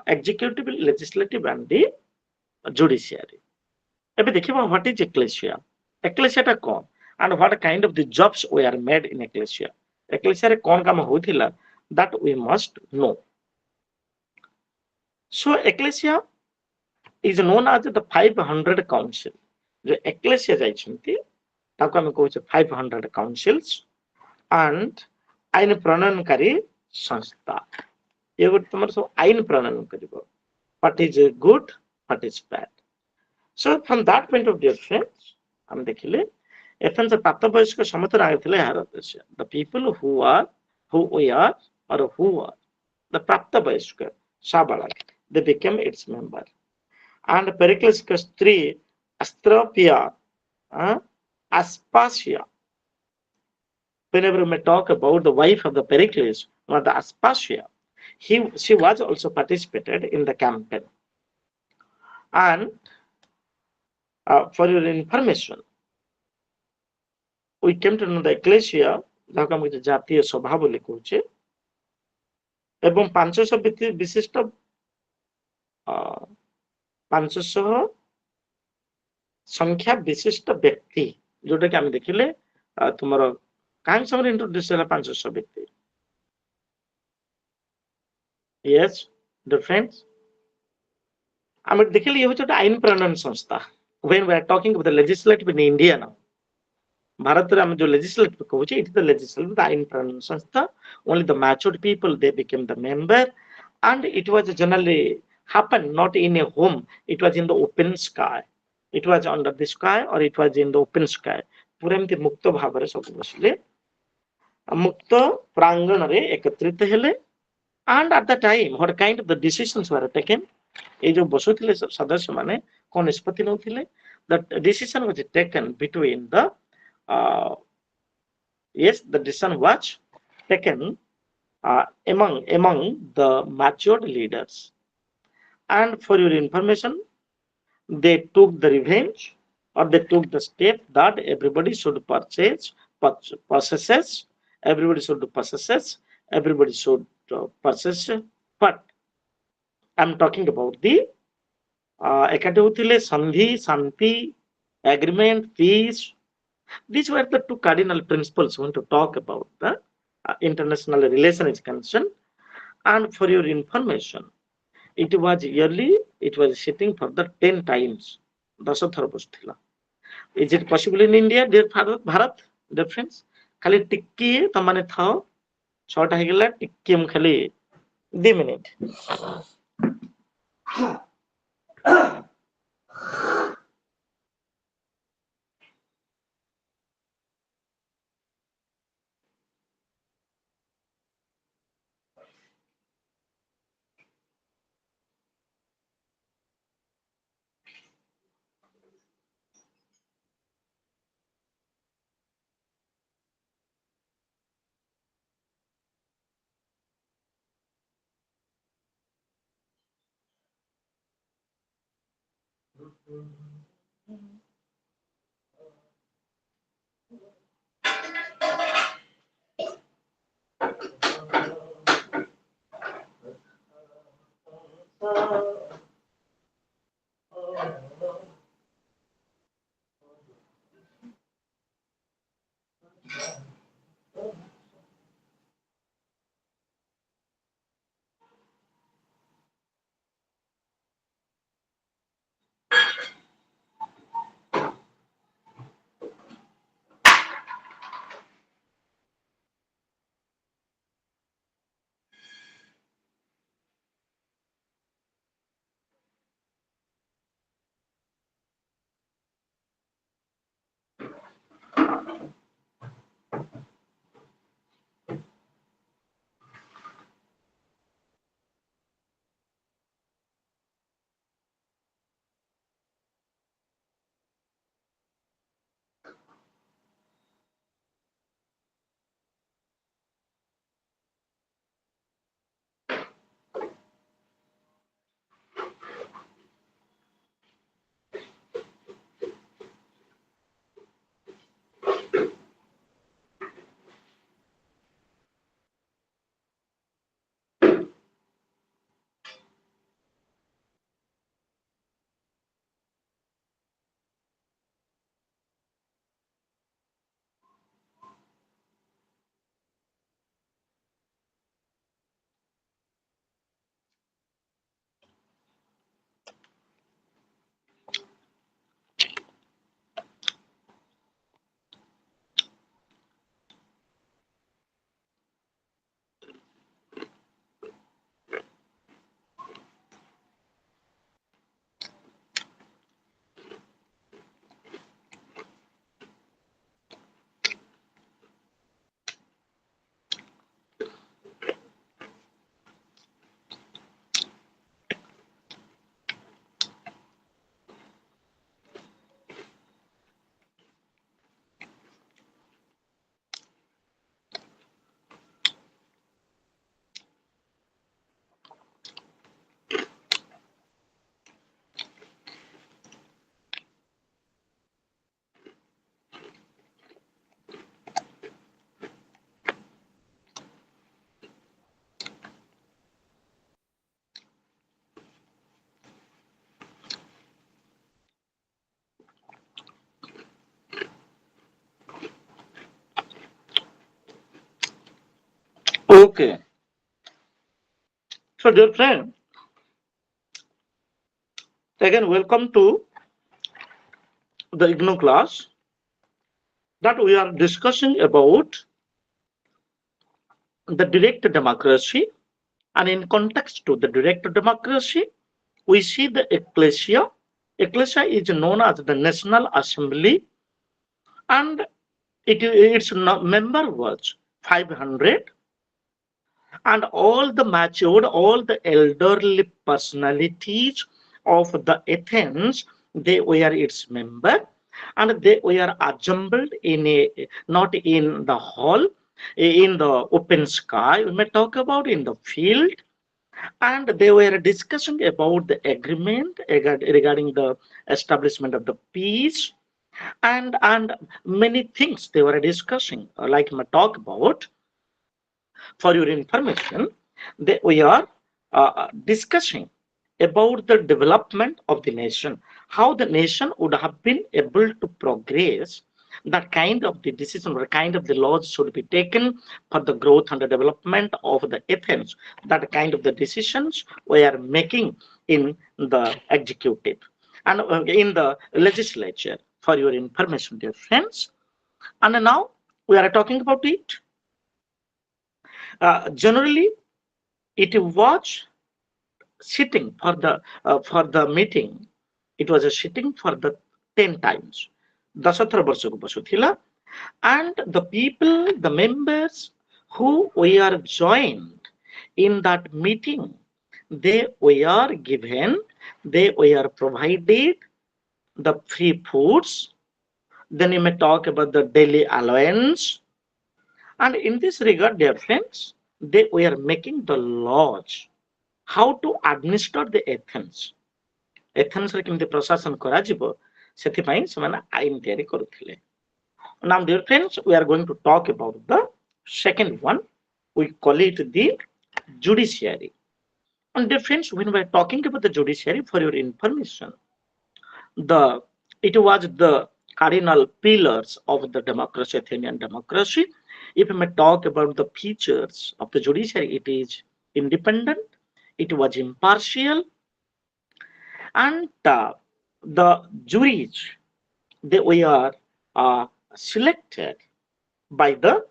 executive, legislative, and the judiciary. ଏବେ ଦେଖିବା what is ecclesia? Ecclesia ଟା କଣ? And what kind of the jobs were made in ecclesia? Ecclesia ରେ କଣ କାମ ହୋଇଥିଲା? That we must know. So ecclesia is known as the 500 council. जो ecclesia ଯାଇଛନ୍ତି, ताको हम कहू 500 काउंसिल्स एंड आईन प्रणयनकारी संस्था ये गोटे तुम सब आईन प्रणयन कर what is good what is bad so from that point of view friends हम देखिले एथेंस प्राप्त वयस्क समस्त आगे यार उद्देश्य the people who are who we are or who are the prapta vayska sabalak they became its member and Pericles 3 astropia aspasia whenever we may talk about the wife of the Pericles or the Aspasia she was also participated in the campaign and for your information we came to know the ecclesia ଯାହାକୁ ଆମେ ଜାତୀୟ ସଭା ବୋଲି କହୁଛେ ଏବଂ 500 विशिष्ट 500 संख्या विशिष्ट व्यक्ति जोटा कि हम देखिले तुमर काहे समय इंट्रोड्यूस होला 500 व्यक्ति यस द फ्रेंड्स हम देखिले ये होता आईन प्रणयन संस्था when we are talking about the legislative in India now Bharat रे हम जो लेजिस्लेटिव कहूचे इट द लेजिस्लेटिव द आईन प्रणयन संस्था only the matured people they became the member and it was generally happened not in a home it was in the open sky it was under the sky or it was in the open sky पूरा एमती मुक्त भाव रे सब बसले मुक्त प्रांगण रे एकत्रित हेले and at the time what kind of the decisions were taken ए जो बसुथिले सदस्य माने कोन निष्पत्ति नउथिले the decision was taken between the yes the decision was taken among the matured leaders and for your information they took the revenge or they took the step that everybody should possess everybody should possess everybody should possess but I'm talking about the एकाटे होतिले संधि शांति agreement peace these were the two cardinal principles we want to talk about the international relation is concerned and for your information it was yearly it was sitting for the 10 times 10 थर बसथिला is it possible in India dear Bharat dear friends खाली टिक्की तमाने थाओ छोटा हे गेला टिक्की हम खाली 2 minute Okay. So, dear friend, again, welcome to the IGNO class that we are discussing about the direct democracy. And in context to the direct democracy, we see the ecclesia. Ecclesia is known as the National Assembly, and its member was 500, and all the matured, all the elderly personalities of the Athens, they were its member, and they were assembled in a, not in the hall, in the open sky, we may talk about in the field, and they were discussing about the agreement regarding the establishment of the peace, and many things they were discussing, like I talk about. For your information, we are discussing about the development of the nation, how the nation would have been able to progress, that kind of the decision or kind of the laws should be taken for the growth and the development of the Athens. That kind of the decisions we are making in the executive and in the legislature, for your information, dear friends. And now we are talking about it. Generally, it was sitting for the meeting. It was a sitting for the 10 times. 10 ବର୍ଷକୁ ବସୁଥିଲା, and the people, the members who were joined in that meeting, they were given, they were provided the free foods. Then you may talk about the daily allowance. And in this regard, dear friends, they were making the laws how to administer the Athens. Athens रे केमते प्रशासन करा जिवो सेथिपाई समान आईन तयारी करूथिले. Now, dear friends, we are going to talk about the second one. We call it the judiciary. And dear friends, when we are talking about the judiciary, for your information, it was the cardinal pillars of the democracy, Athenian democracy. If we may talk about the features of the judiciary, it is independent, it was impartial, and the juries, they were selected by the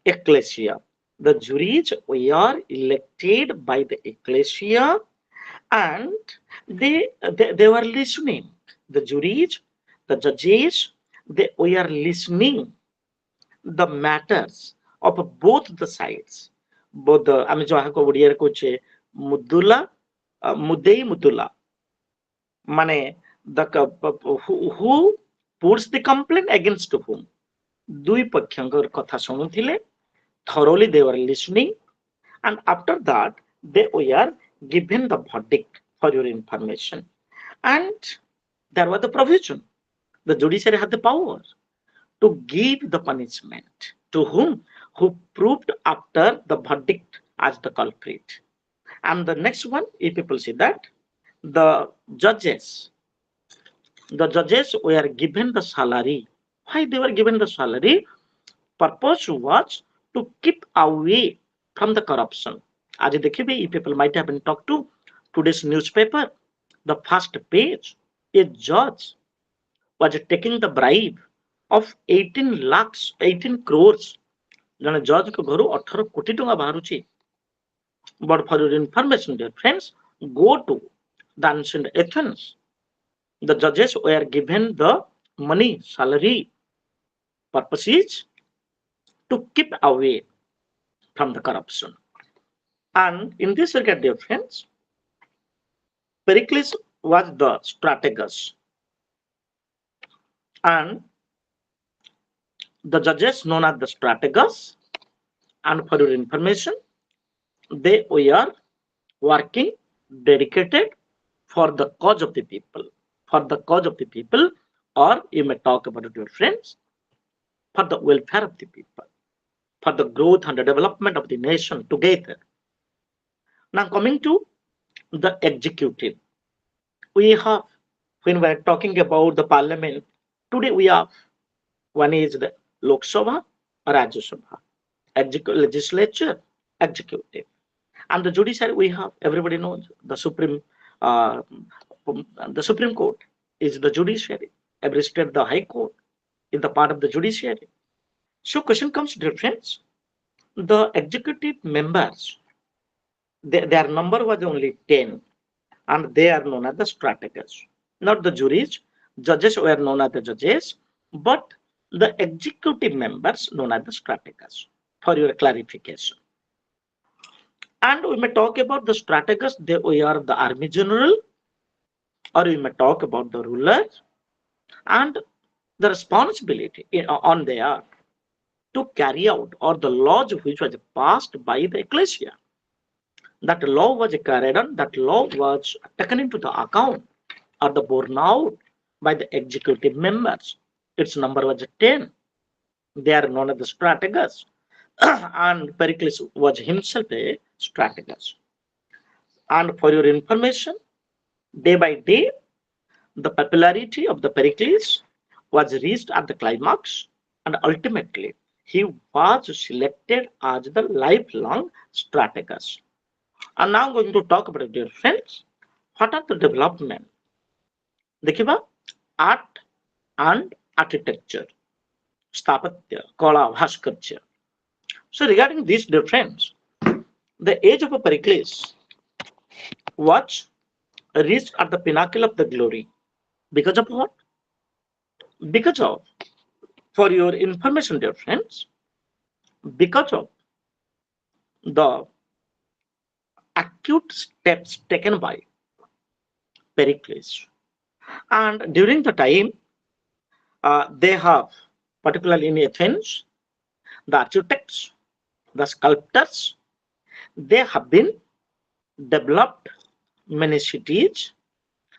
ecclesia. The juries were elected by the ecclesia, and they were listening. The juries, the judges, they were listening the matters of both the sides. Both the আমি যাহাকে ওড়িয়ারে কইছে মুদুলা মুদেই মুদুলা, মানে the who puts the complaint against whom. দুই পক্ষଙ୍କର কথা শুনুଥିଲେ, thoroughly they were listening, and after that they were given the verdict, for your information. And there was the provision. The judiciary had the power to give the punishment to whom? Who proved after the verdict as the culprit. And the next one, if people see that, the judges were given the salary. Why they were given the salary? Purpose was to keep away from the corruption. As you people might have been talked to today's newspaper, the first page, a judge was taking the bribe of 18 crores. जने जज को घरु 18 कोटी टंका बाहरुची. But for your information, dear friends, go to the ancient Athens. The judges were given the money, salary. Purpose is to keep away from the corruption. And in this regard, dear friends, Pericles was the strategist, and the judges known as the strategists. And for your information, they were working dedicated for the cause of the people, or you may talk about it, your friends, for the welfare of the people, for the growth and the development of the nation together. Now, coming to the executive, we have, when we are talking about the parliament, today we have one is the Lok Sabha or Rajya Sabha. legislature, executive. And the judiciary, we have, everybody knows, the Supreme Court is the judiciary. Every state, the High Court is the part of the judiciary. So question comes, dear friends, the executive members, their number was only 10, and they are known as the strategists, not the juries. Judges were known as the judges, but the executive members known as the strategists, for your clarification. And we may talk about the strategists, they are the army general, or we may talk about the rulers, and the responsibility on their to carry out or the laws which was passed by the ecclesia. That law was carried on, that law was taken into the account or the borne out by the executive members. Its number was 10. They are known as the strategists. And Pericles was himself a strategist. And for your information, day by day, the popularity of the Pericles was reached at the climax, and ultimately he was selected as the lifelong strategist. And now I'm going to talk about it, dear friends. What are the development? Dekhiba, art and architecture, Stapatya, Kala, Bhaskarya. So regarding these, dear friends, the age of Pericles was reached at the pinnacle of the glory. Because of what? Because of, for your information, dear friends, because of the acute steps taken by Pericles. And during the time, they have, particularly in Athens, the architects, the sculptors, they have been developed many cities,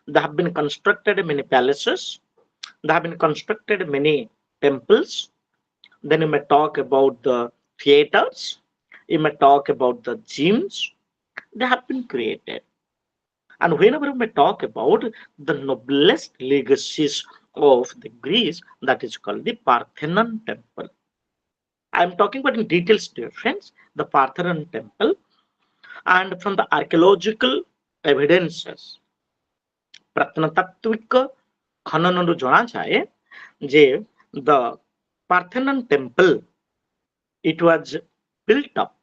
they have been constructed many palaces, they have been constructed many temples. Then you may talk about the theaters, you may talk about the gyms, they have been created. And whenever we talk about the noblest legacies of the Greece, that is called the Parthenon temple. I am talking about in details, dear friends, the Parthenon temple. And from the archaeological evidences, प्रत्नतात्विक खननରୁ ଜଣାଯାଏ ଯେ the Parthenon temple, it was built up,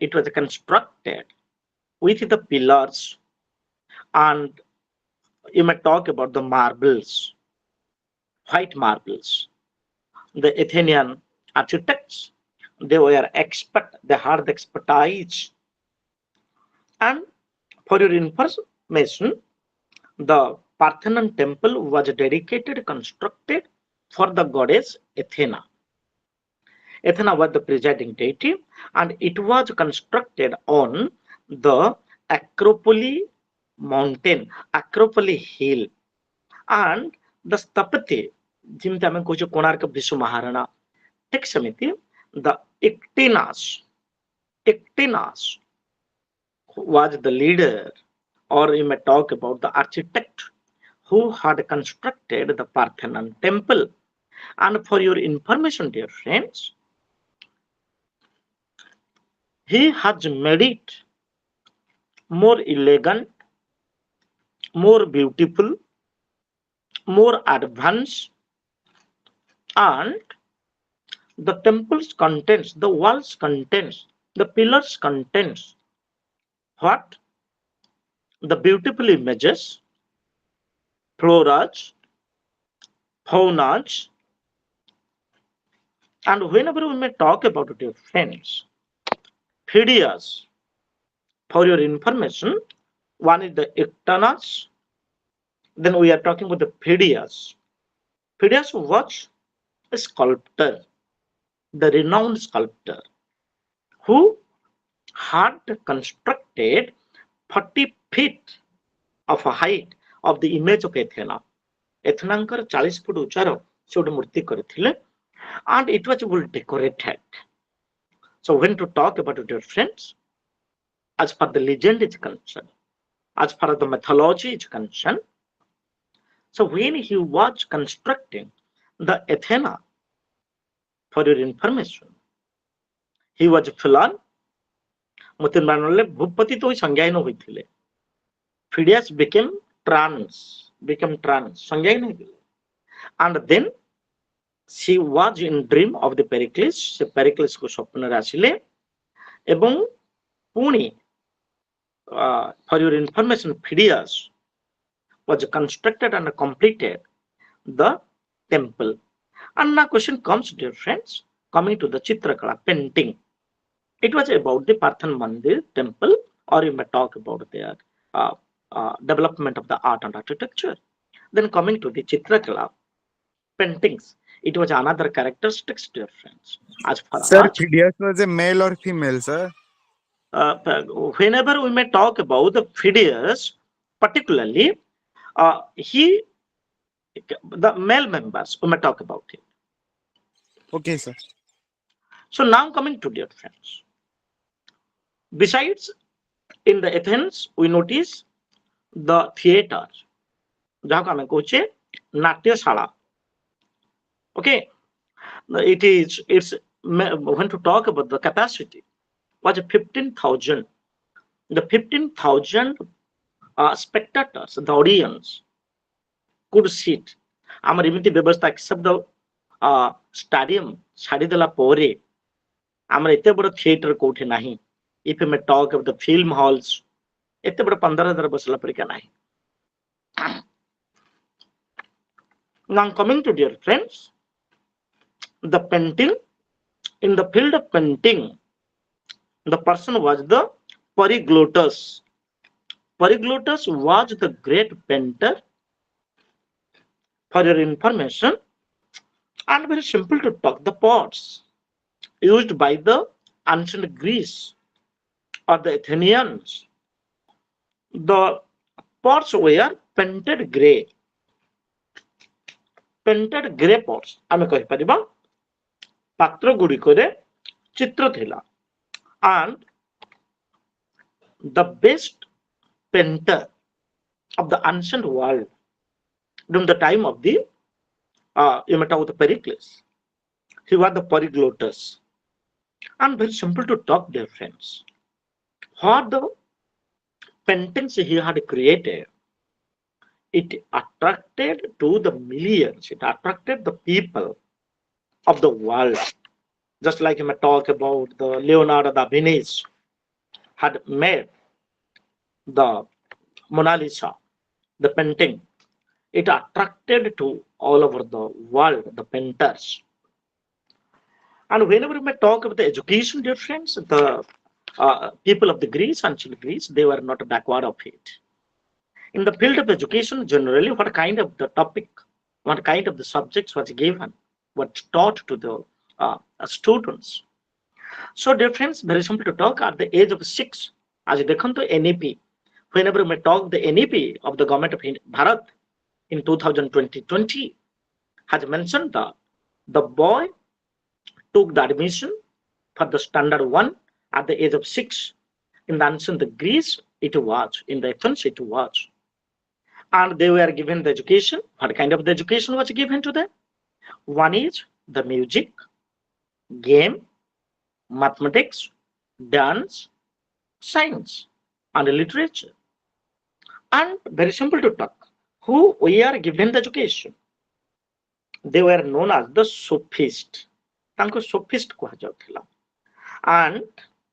it was constructed with the pillars, and you may talk about the marbles, white marbles. The Athenian architects, they were expert, they had the expertise. And for your information, the Parthenon temple was dedicated, constructed for the goddess Athena. Athena was the presiding deity, and it was constructed on the Acropolis mountain, Acropolis hill. And the Stapati, jimte ame koche Konark Vishu Maharana, tek samiti, the Ectinas was the leader, or you may talk about the architect who had constructed the Parthenon temple. And for your information, dear friends, he has made it more elegant, more beautiful, more advanced, and the temple's contents, the walls contents, the pillars contents what? The beautiful images, floras, faunas, and whenever we may talk about it, dear friends, Phidias, for your information, one is the Ectanas, then we are talking about the Phidias. Phidias was a sculptor, the renowned sculptor, who had constructed 40 feet of a height of the image of Athena. Athenaଙ୍କର 40 foot ଉଚ୍ଚାର ସେ ଗୋଟେ ମୂର୍ତ୍ତି କରିଥିଲେ, and it was well decorated. So when to talk about it, dear friends, as far the legend is concerned, as far as the mythology is concerned, so when he was constructing the Athena, for your information, he was felon मुतिनबानले Bhupathi तो संज्ञाहीन होइथिले Phidias became trans संज्ञाहीन होइथिले and then she was in dream of the Pericles से Pericles को स्वप्न रे आसिले एवं पुणी for your information Phidias was constructed and completed the temple. And now question comes, dear friends, coming to the Chitrakala painting. It was about the Parthan Mandir temple, or you may talk about their development of the art and architecture. Then coming to the Chitrakala paintings, it was another characteristics, dear friends. As far Sir, as Phidias was a male or female, sir? Whenever we may talk about the Phidias, particularly, the male members, we may talk about it. Okay, sir. So now coming to dear friends. Besides, in the Athens, we notice the theater. Natyashala. Okay, it's when to talk about the capacity was 15,000. The 15,000 spectators, the audience could sit. Amar imiti ବ୍ୟବସ୍ଥା except the stadium ଛାଡ଼ିଦେଲା ପରେ ଆମର ଏତେ ବଡ଼ theater କୋଉଠି ନାହିଁ. If we may talk of the film halls, ଏତେ ବଡ଼ 15,000 ବସିଲା ପରିକା ନାହିଁ. Now coming to dear friends, the painting, in the field of painting, the person was the Polyglottus. Polyglottus was the great painter, for your information, and very simple to talk. The pots used by the ancient Greece or the Athenians, the pots were painted grey. Painted grey pots. ଆମେ କହିପାରିବା ପାତ୍ର ଗୁଡ଼ିକରେ ଚିତ୍ର ଥିଲା. And the best painter of the ancient world during the time of the you may talk about the Pericles, he was the Polyglottus. And very simple to talk, dear friends. What the paintings he had created, it attracted to the millions, it attracted the people of the world. Just like you may talk about the Leonardo da Vinci had made the Mona Lisa, the painting. It attracted to all over the world, the painters. And whenever we may talk about the education, dear friends, the people of the Greece, ancient Greece, they were not backward of it. In the field of education, generally, what kind of the topic, what kind of the subjects was given, what taught to the students. So, dear friends, very simple to talk at the age of 6, as they come to NEP, whenever we may talk the NEP of the government of Bharat in 2020 has mentioned that the boy took the admission for the standard 1 at the age of 6. In the ancient Greece, it was. In the Athens, it was. And they were given the education. What kind of the education was given to them? One is the music, game, mathematics, dance, science, and literature. And very simple to talk. Who we are given the education? They were known as the sophists. ତାଙ୍କୁ sophist କୁହାଯାଉଥିଲା. And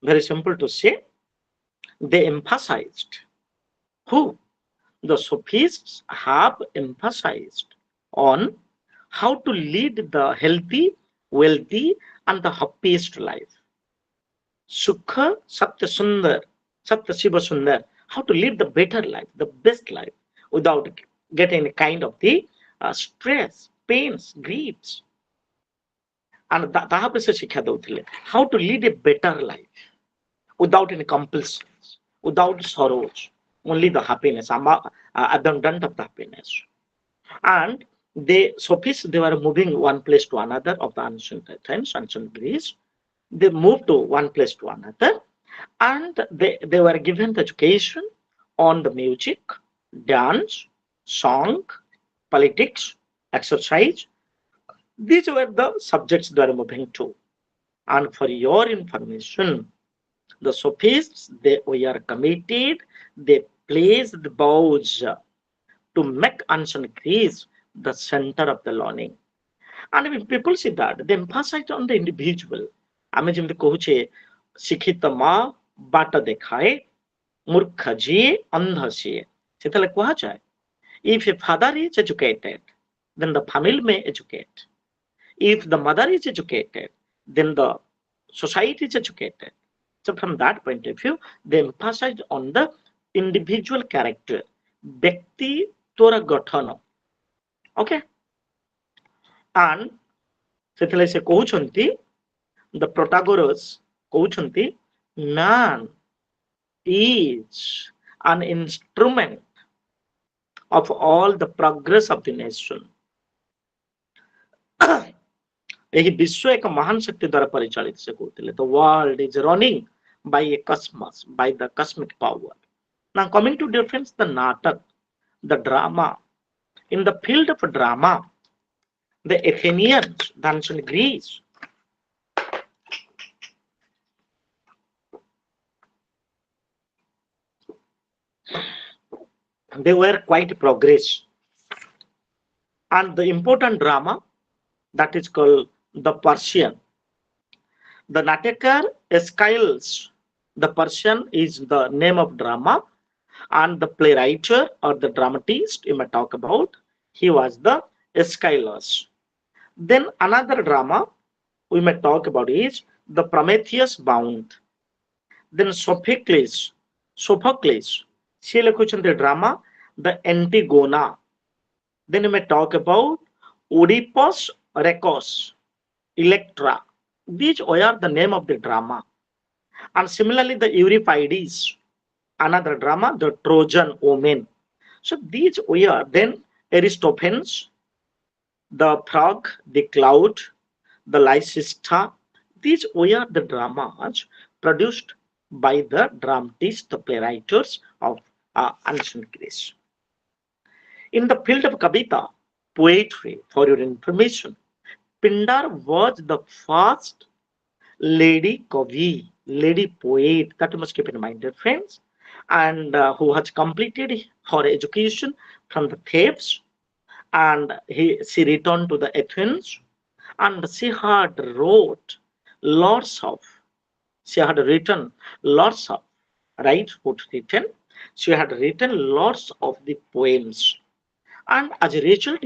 very simple to say, they emphasized. Who? The sophists have emphasized on how to lead the healthy, wealthy, and the happiest life. Sukha Satya Sundar, Satya Shiva Sundar, how to lead the better life, the best life, without getting any kind of the stress, pains, griefs. And how to lead a better life without any compulsions, without sorrows, only the happiness, abundant of the happiness. And the sophists, they were moving one place to another of the ancient Athens, ancient Greece. They moved to one place to another, and they were given the education on the music, dance, song, politics, exercise. These were the subjects they were moving to. And for your information, the sophists, they were committed, they placed the bows to make ancient Greece the center of the learning. And when people see that, they emphasize on the individual. ଆମେ ଯେମିତି କହୁଛେ ଶିକ୍ଷିତ ମା ବାଟ ଦେଖାଏ ମୂର୍ଖ ଯିଏ ଅନ୍ଧ ସିଏ ସେତେବେଳେ କୁହାଯାଏ if a father is educated then the family may educate, if the mother is educated then the society is educated. So from that point of view they emphasize on the individual character, ବ୍ୟକ୍ତିତ୍ୱର ଗଠନ. Okay, and ସେଥିଲାଗି ସେ କହୁଛନ୍ତି the Protagoras କହୁଛନ୍ତି man is an instrument of all the progress of the nation. ଏହି ବିଶ୍ୱ ଏକ ମହାନ ଶକ୍ତି ଦ୍ୱାରା ପରିଚାଳିତ ସେ କହୁଥିଲେ. The world is running by a cosmos, by the cosmic power. Now coming to difference, the natak, the drama. In the field of drama, the Athenians, the ancient Greece, they were quite progress. And the important drama that is called the Persian. The Natakar Aeschylus, the Persian is the name of drama, and the playwright or the dramatist you may talk about, he was the Aeschylus. Then another drama we may talk about is the Prometheus Bound. Then Sophocles, she lekhuchanti the drama the Antigona. Then you may talk about Oedipus Rex, Electra. These are the name of the drama. And similarly the Euripides, another drama, the Trojan Woman. So these were then Aristophanes, the Frog, the Cloud, the Lysistrata. These were the dramas produced by the dramatists, the playwrights of ancient Greece. In the field of Kavita, poetry, for your information, Pindar was the first lady Kavi, lady poet, that you must keep in mind, dear friends, and who has completed her education from the Thebes, and she returned to the Athens, and she had written lots of, right, she had written lots of the poems. And as a result,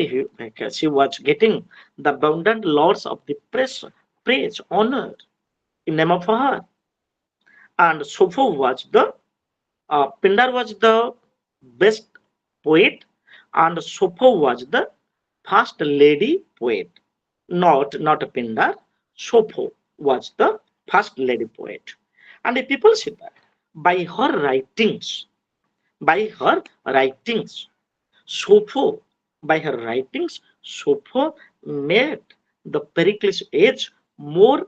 she was getting the abundant lots of the praise, honor in name of her. And Sopho was the, Pindar was the best poet, and Sopho was the first lady poet. Not Pindar, Sopho was the first lady poet. And the people say that by her writings, Sopho made the Pericles age more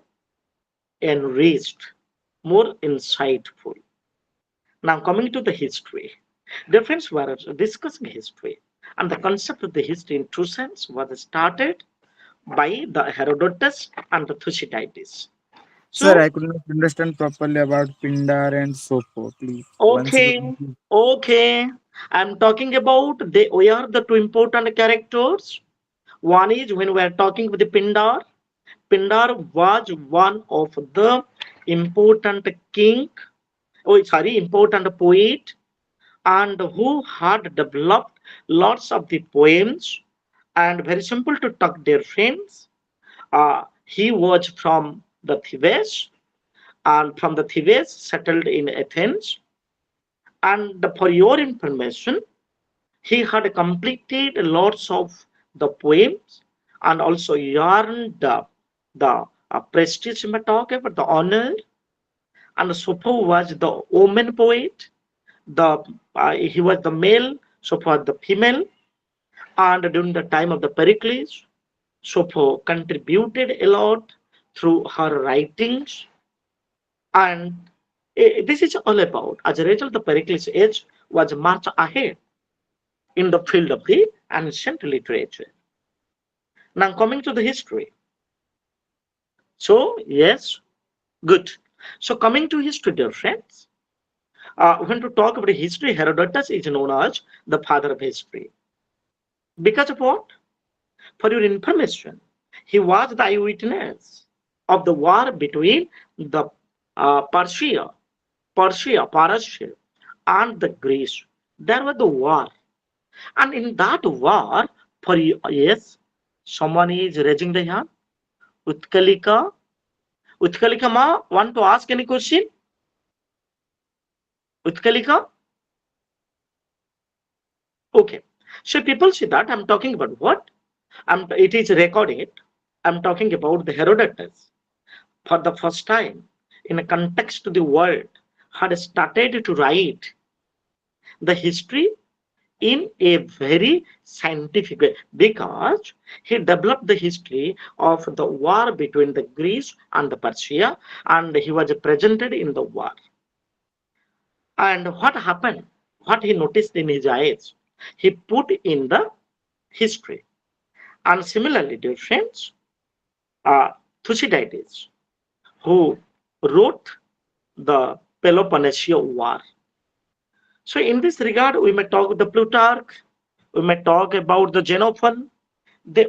enriched, more insightful. Now coming to the history, dear friends, we are discussing history, and the concept of the history in true sense was started by the Herodotus and the Thucydides. So, sir, I could not understand properly about Pindar and Sopho, please. Okay. I'm talking about they are the two important characters. One is when we are talking with the Pindar. Pindar was one of the important important poet, and who had developed lots of the poems. And very simple to talk, dear friends. He was from the Thebes, and from the Thebes settled in Athens. And for your information, he had completed lots of the poems and also earned the prestige, you may talk about the honor. And Sopho was the woman poet. He was the male, Sopho was the female. And during the time of the Pericles, Sopho contributed a lot through her writings. And this is all about, as a result, the Pericles age was much ahead in the field of the ancient literature. Now coming to the history. So yes, good. So coming to history, dear friends, when to talk about history, Herodotus is known as the father of history. Because of what? For your information, he was the eyewitness of the war between the Persia, and the Greece. There was the war, and in that war, for yes, someone is raising the hand. Utkalika, Utkalika ma, want to ask any question? Utkalika? Okay. So people see that I'm talking about what? It is recorded. I'm talking about the Herodotus. For the first time, in a context to the world, had started to write the history in a very scientific way because he developed the history of the war between the Greece and the Persia, and he was presented in the war. And what happened? What he noticed in his eyes, he put in the history. And similarly, dear friends, Thucydides, who wrote the Peloponnesian War. So in this regard, we may talk the Plutarch, we may talk about the Xenophon.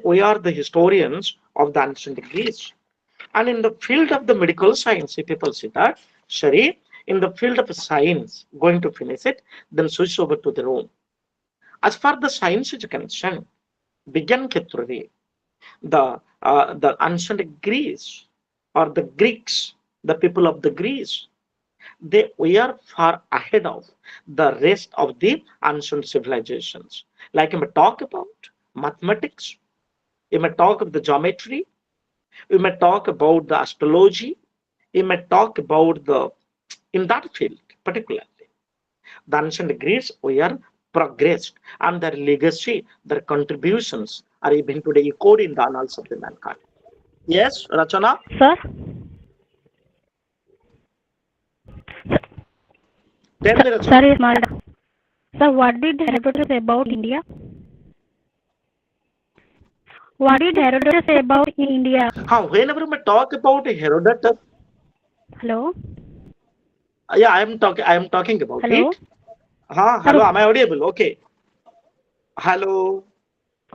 We are the historians of the ancient Greece. And in the field of the medical science, if people see that, Shari, in the field of science, going to finish it, then switch over to the Rome. As far the science is concerned, Vigyan Khetruri, the ancient Greece or the Greeks, the people of the Greece, they were far ahead of the rest of the ancient civilizations. Like you may talk about mathematics, you may talk of the geometry, you may talk about the astrology, you may talk about the, in that field particularly, the ancient Greece were progressed and their legacy, their contributions are even today echoed in the annals of the mankind. Yes, Rachana? Sir? Tell me, Rachana. Sorry, Malda. Sir, what did Herodotus say about India? What did Herodotus say about India? Whenever we talk about Herodotus, hello? Yeah, I am talking about hello? it. Hello, am I audible? Okay. Hello.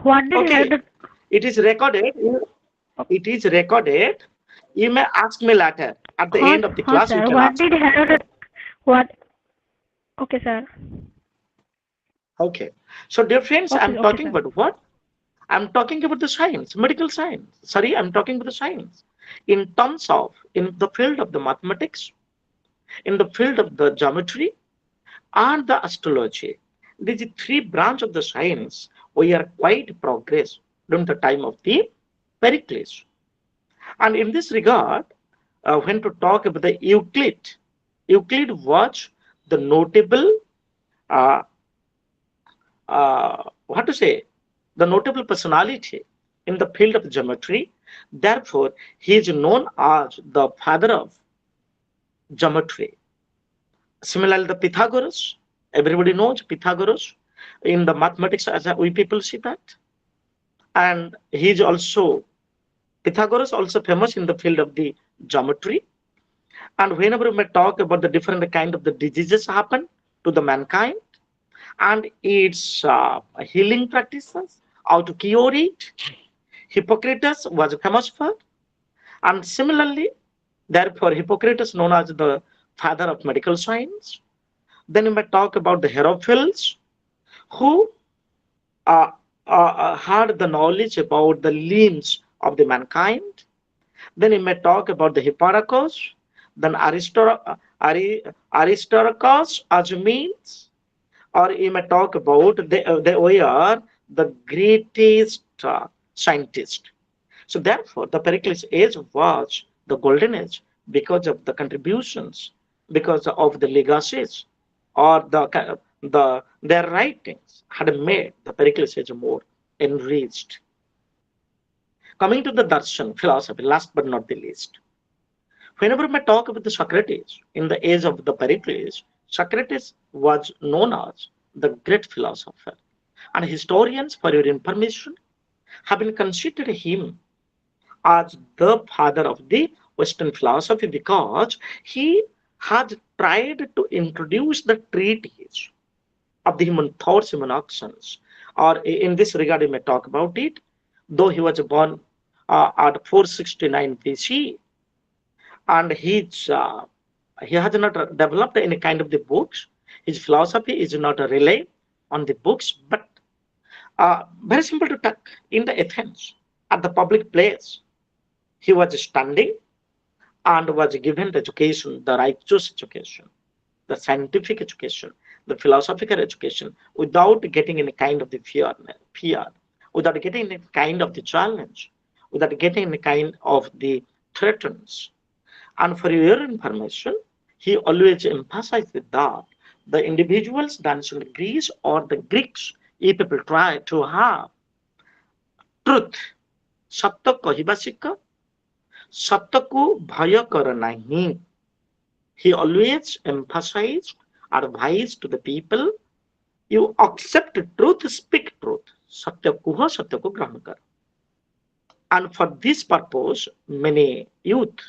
What did Herodotus? It is recorded. It is recorded. You may ask me later at the end of the class. Sir, you can what ask. did Herodotus? What? Okay, sir. Okay. So, dear friends, Okay, I'm talking sir. about what? I'm talking about the science, medical science. Sorry, I'm talking about the science. In terms of, in the field of the mathematics, in the field of the geometry, and the astrology. These three branches of the science we are quite progress during the time of the Pericles. And in this regard, when to talk about the Euclid, Euclid was the notable, what to say, the notable personality in the field of geometry. Therefore, he is known as the father of geometry. Similarly, the Pythagoras, everybody knows Pythagoras in the mathematics, as we people see that. And he is also, Pythagoras also famous in the field of the geometry. And whenever we talk about the different kind of the diseases happen to the mankind and its healing practices, how to cure it, Hippocrates was famous for. And similarly, therefore, Hippocrates known as the father of medical science. Then we may talk about the Herophils, who had the knowledge about the limbs of the mankind. Then we may talk about the Hipparchus, then Aristarchus as means, or you may talk about they were the greatest scientist. So therefore, the Pericles age was the golden age because of the contributions, because of the legacies, or their writings had made the Pericles age more enriched. Coming to the darshan philosophy, last but not the least, whenever we talk about the Socrates in the age of the Pericles, Socrates was known as the great philosopher, and historians, for your information, have been considered him as the father of the Western philosophy because he has tried to introduce the treatise of the human thoughts, human actions. Or in this regard, we may talk about it. Though he was born at 469 BC, and he has not developed any kind of the books. His philosophy is not a relay on the books, but very simple to talk in the Athens at the public place. He was standing and was given the education, the righteous education, the scientific education, the philosophical education, without getting any kind of the fear, without getting any kind of the challenge, without getting any kind of the threats. And for your information, he always emphasized that the individuals that in Greece or the Greeks, if people try to have truth, सत्य कहिबा शिख, सत्य को भय कर नहीं. He always emphasized, advised to the people, you accept truth, speak truth. सत्य कुह, सत्य को ग्रहण कर. And for this purpose, many youth,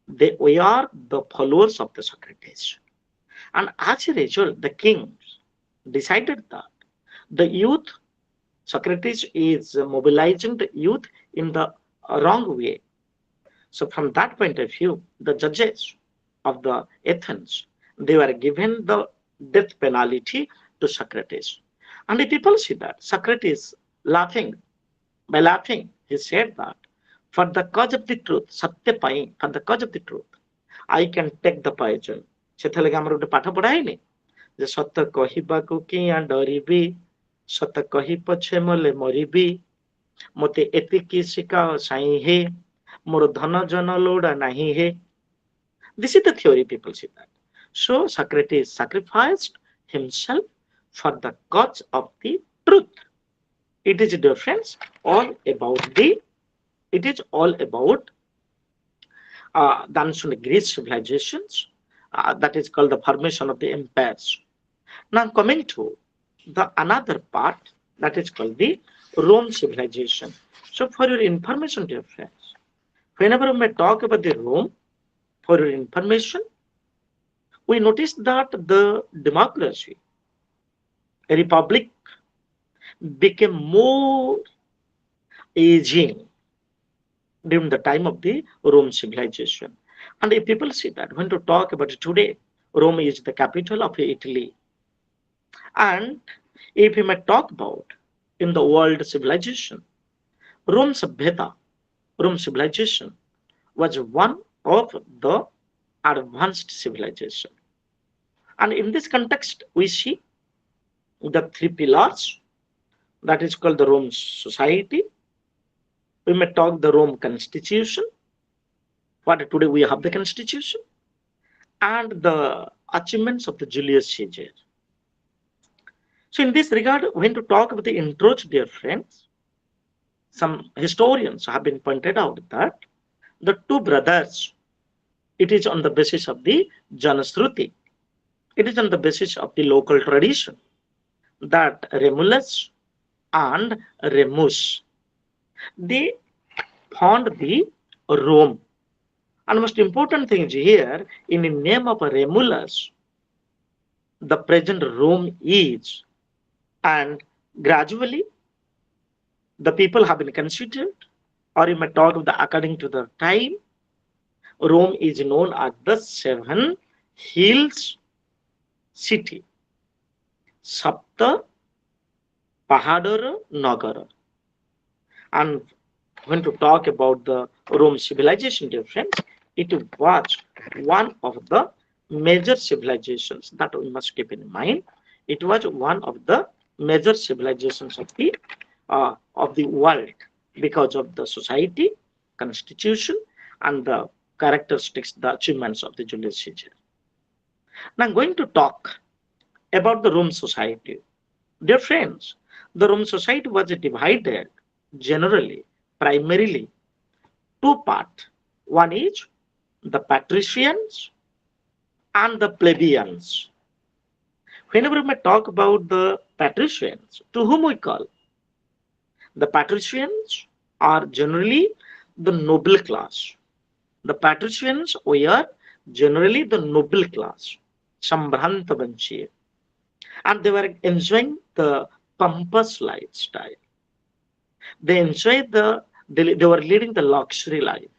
they were the followers of the Socrates. And as a result, the kings decided that the youth, Socrates is mobilizing the youth in the wrong way. So from that point of view, the judges of the Athens, they were given the death penalty to Socrates. And the people see that Socrates laughing, by laughing, he said that for the cause of the truth, satya pai, for the cause of the truth, I can take the poison. ସେଥିଲାଗି ଆମର ଗୋଟେ ପାଠ ପଢା ହେଇନି ଯେ ସତ କହିବାକୁ କିଆଁ ଡରିବି, ସତ କହି ପଛେ ମଲେ ମରିବି, ମତେ ଏତିକି ଶିଖାଅ ସାଇଁ ହେ, ମୋର ଧନ ଜନ ଲୋଡ଼ା ନାହିଁ ହେ. This is the theory people see that. So Socrates sacrificed himself for the cause of the truth. It is a difference all about the, it is all about the ancient Greek civilizations. That is called the formation of the empires. Now coming to the another part, that is called the Rome civilization. So for your information, dear friends, whenever we talk about the Rome, for your information, we notice that the democracy, a republic, became more aging during the time of the Rome civilization. And if people see that, when to talk about it today, Rome is the capital of Italy. And if we may talk about in the world civilization, Rome Sabhyata, Rome civilization was one of the advanced civilization. And in this context, we see the three pillars, that is called the Rome society. We may talk the Rome constitution. What today we have the constitution, and the achievements of the Julius Caesar. So in this regard, when to talk about the intro, dear friends, some historians have been pointed out that the two brothers, it is on the basis of the Janashruti, it is on the basis of the local tradition, that Remulus and Remus, they found the Rome. And most important thing is here, in the name of Remulus, the present Rome is, and gradually the people have been considered, or you may talk of the according to the time, Rome is known as the Seven Hills City, Sapta Pahadara Nagara. And when to talk about the Rome civilization, dear friends, it was one of the major civilizations that we must keep in mind. It was one of the major civilizations of the world because of the society, constitution, and the characteristics, the achievements of the Julius Caesar. Now I'm going to talk about the Rome society. Dear friends, the Rome society was divided generally, primarily, two parts. One is the patricians and the plebeians. Whenever we talk about the patricians, to whom we call? The patricians are generally the noble class. The patricians were generally the noble class, Sambhranta Vanchiya, and they were enjoying the pompous lifestyle. They enjoyed they were leading the luxury life.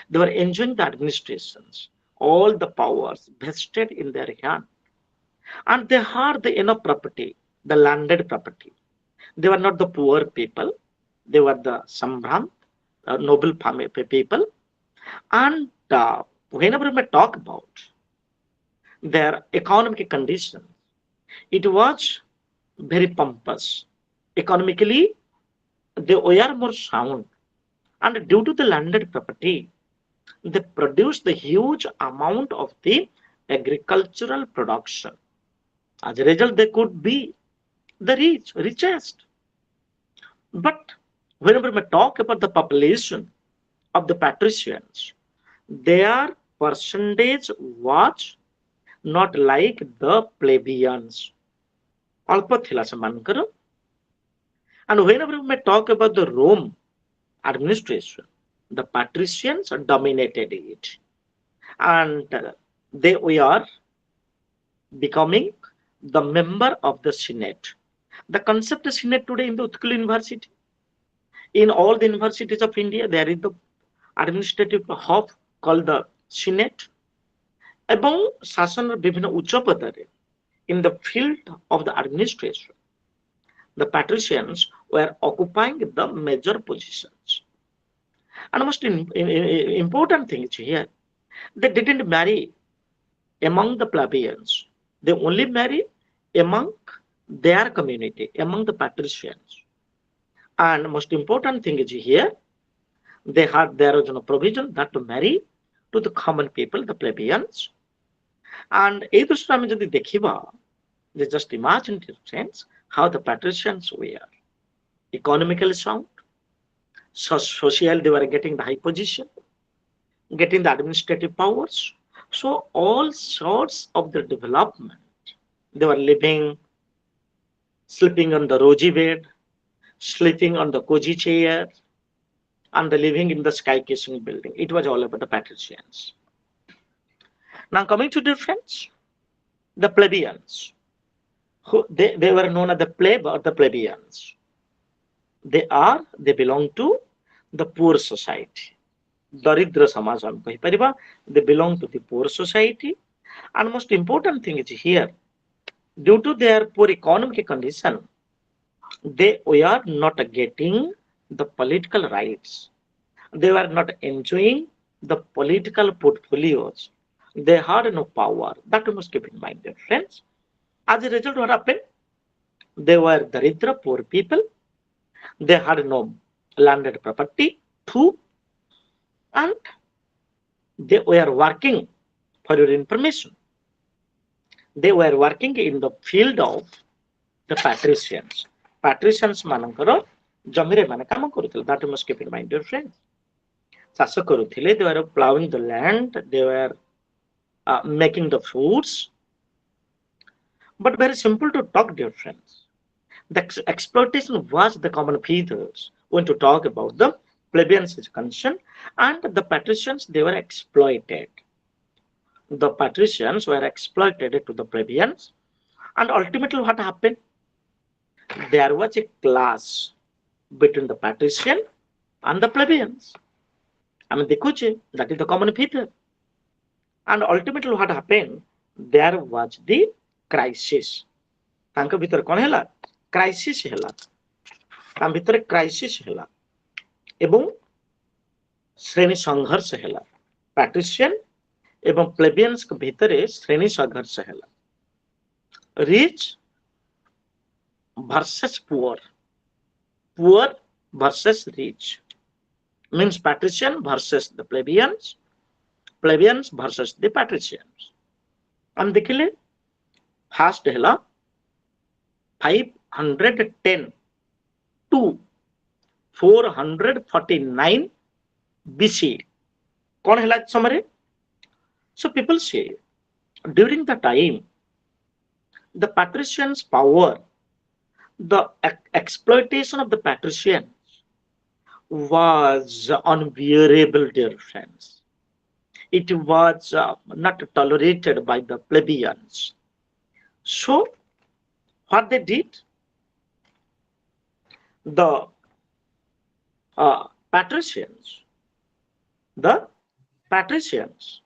They were enjoying the administrations, all the powers vested in their hand. And they had the enough property, the landed property. They were not the poor people. They were the Sambhrant, noble people. And whenever we talk about their economic condition, it was very pompous. Economically, they were more sound. And due to the landed property, they produced the huge amount of the agricultural production. As a result, they could be the richest. But whenever we talk about the population of the patricians, their percentage was not like the plebeians. Alpa thila semanଙ୍କର. And whenever we talk about the Rome administration, the patricians dominated it. And they were becoming the member of the Senate. The concept of Senate today in the Utkal University, in all the universities of India, there is the administrative hub called the Senate. এবং শাসনের বিভিন্ন উচ্চ পদে in the field of the administration, the patricians were occupying the major positions. And most important thing is here, they didn't marry among the plebeians. They only marry among their community, among the patricians. And most important thing is here, there was no provision that to marry to the common people, the plebeians. And এই দৃষ্টিতে আমি যদি দেখিবা, just imagine friends how the patricians were economically sound, social, they were getting the high position, getting the administrative powers. So all sorts of the development, they were living, sleeping on the rosy bed, sleeping on the cozy chair, and living in the sky-kissing building. It was all about the patricians. Now coming to the friends, the plebeians, who they were known as the plebe or the plebeians. They belong to the poor society. Daridra Samaj ଆମେ କହିପାରିବା, they belong to the poor society. And most important thing is here, due to their poor economic condition, they were not getting the political rights. They were not enjoying the political portfolios. They had no power. That you must keep in mind, dear friends. As a result, what happened? They were daridra, poor people. They had no landed property too. And they were working, for your information, they were working in the field of the patricians. Patricians ମାନଙ୍କର ଜମିରେ ମାନେ କାମ କରୁଥିଲେ. That you must keep in mind, dear friends. ଚାଷ କରୁଥିଲେ. They were plowing the land. They were making the foods. But very simple to talk, dear friends. The exploitation was the common features when to talk about the plebeians is concerned, and the patricians, they were exploited. The patricians were exploited to the plebeians, and ultimately what happened? There was a class between the patrician and the plebeians. I mean, that is the common feature. And ultimately what happened? There was the crisis. ତାଙ୍କ ଭିତରେ କ'ଣ ହେଲା? Crisis ହେଲା. ତାଙ୍କ ଭିତରେ crisis ହେଲା ଏବଂ ଶ୍ରେଣୀ ସଂଘର୍ଷ ହେଲା. ପାଟ୍ରିସିଆନ୍ ଏବଂ ପ୍ଲେବିଆନ୍ସଙ୍କ ଭିତରେ ଶ୍ରେଣୀ ସଂଘର୍ଷ ହେଲା. Rich versus poor, poor versus rich, means patrician versus the plebeians, plebeians versus the patricians. हम देखिले फास्ट हैला 510 to 449 BC. कौन हैला समरे? So people say during the time the patricians' power, the exploitation of the patricians was unbearable, dear friends. It was not tolerated by the plebeians. So, what they did, the patricians, the patricians,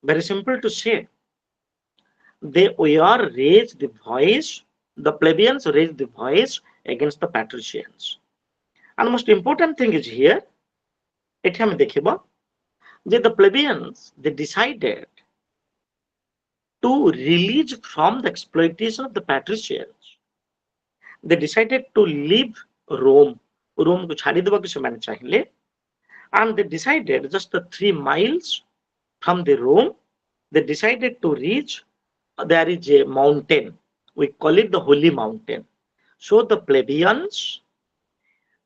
very simple to say, they were raised the voice, the plebeians raised the voice against the patricians. And most important thing is here, ଏଠି ଆମେ ଦେଖିବା ଯେ the plebeians, they decided to release from the exploitation of the patricians. They decided to leave Rome. Rome को छाड़ी देवा को ସେମାନେ ଚାହିଁଲେ, and they decided just 3 miles from the Rome, they decided to reach, there is a mountain, we call it the Holy Mountain. So the plebeians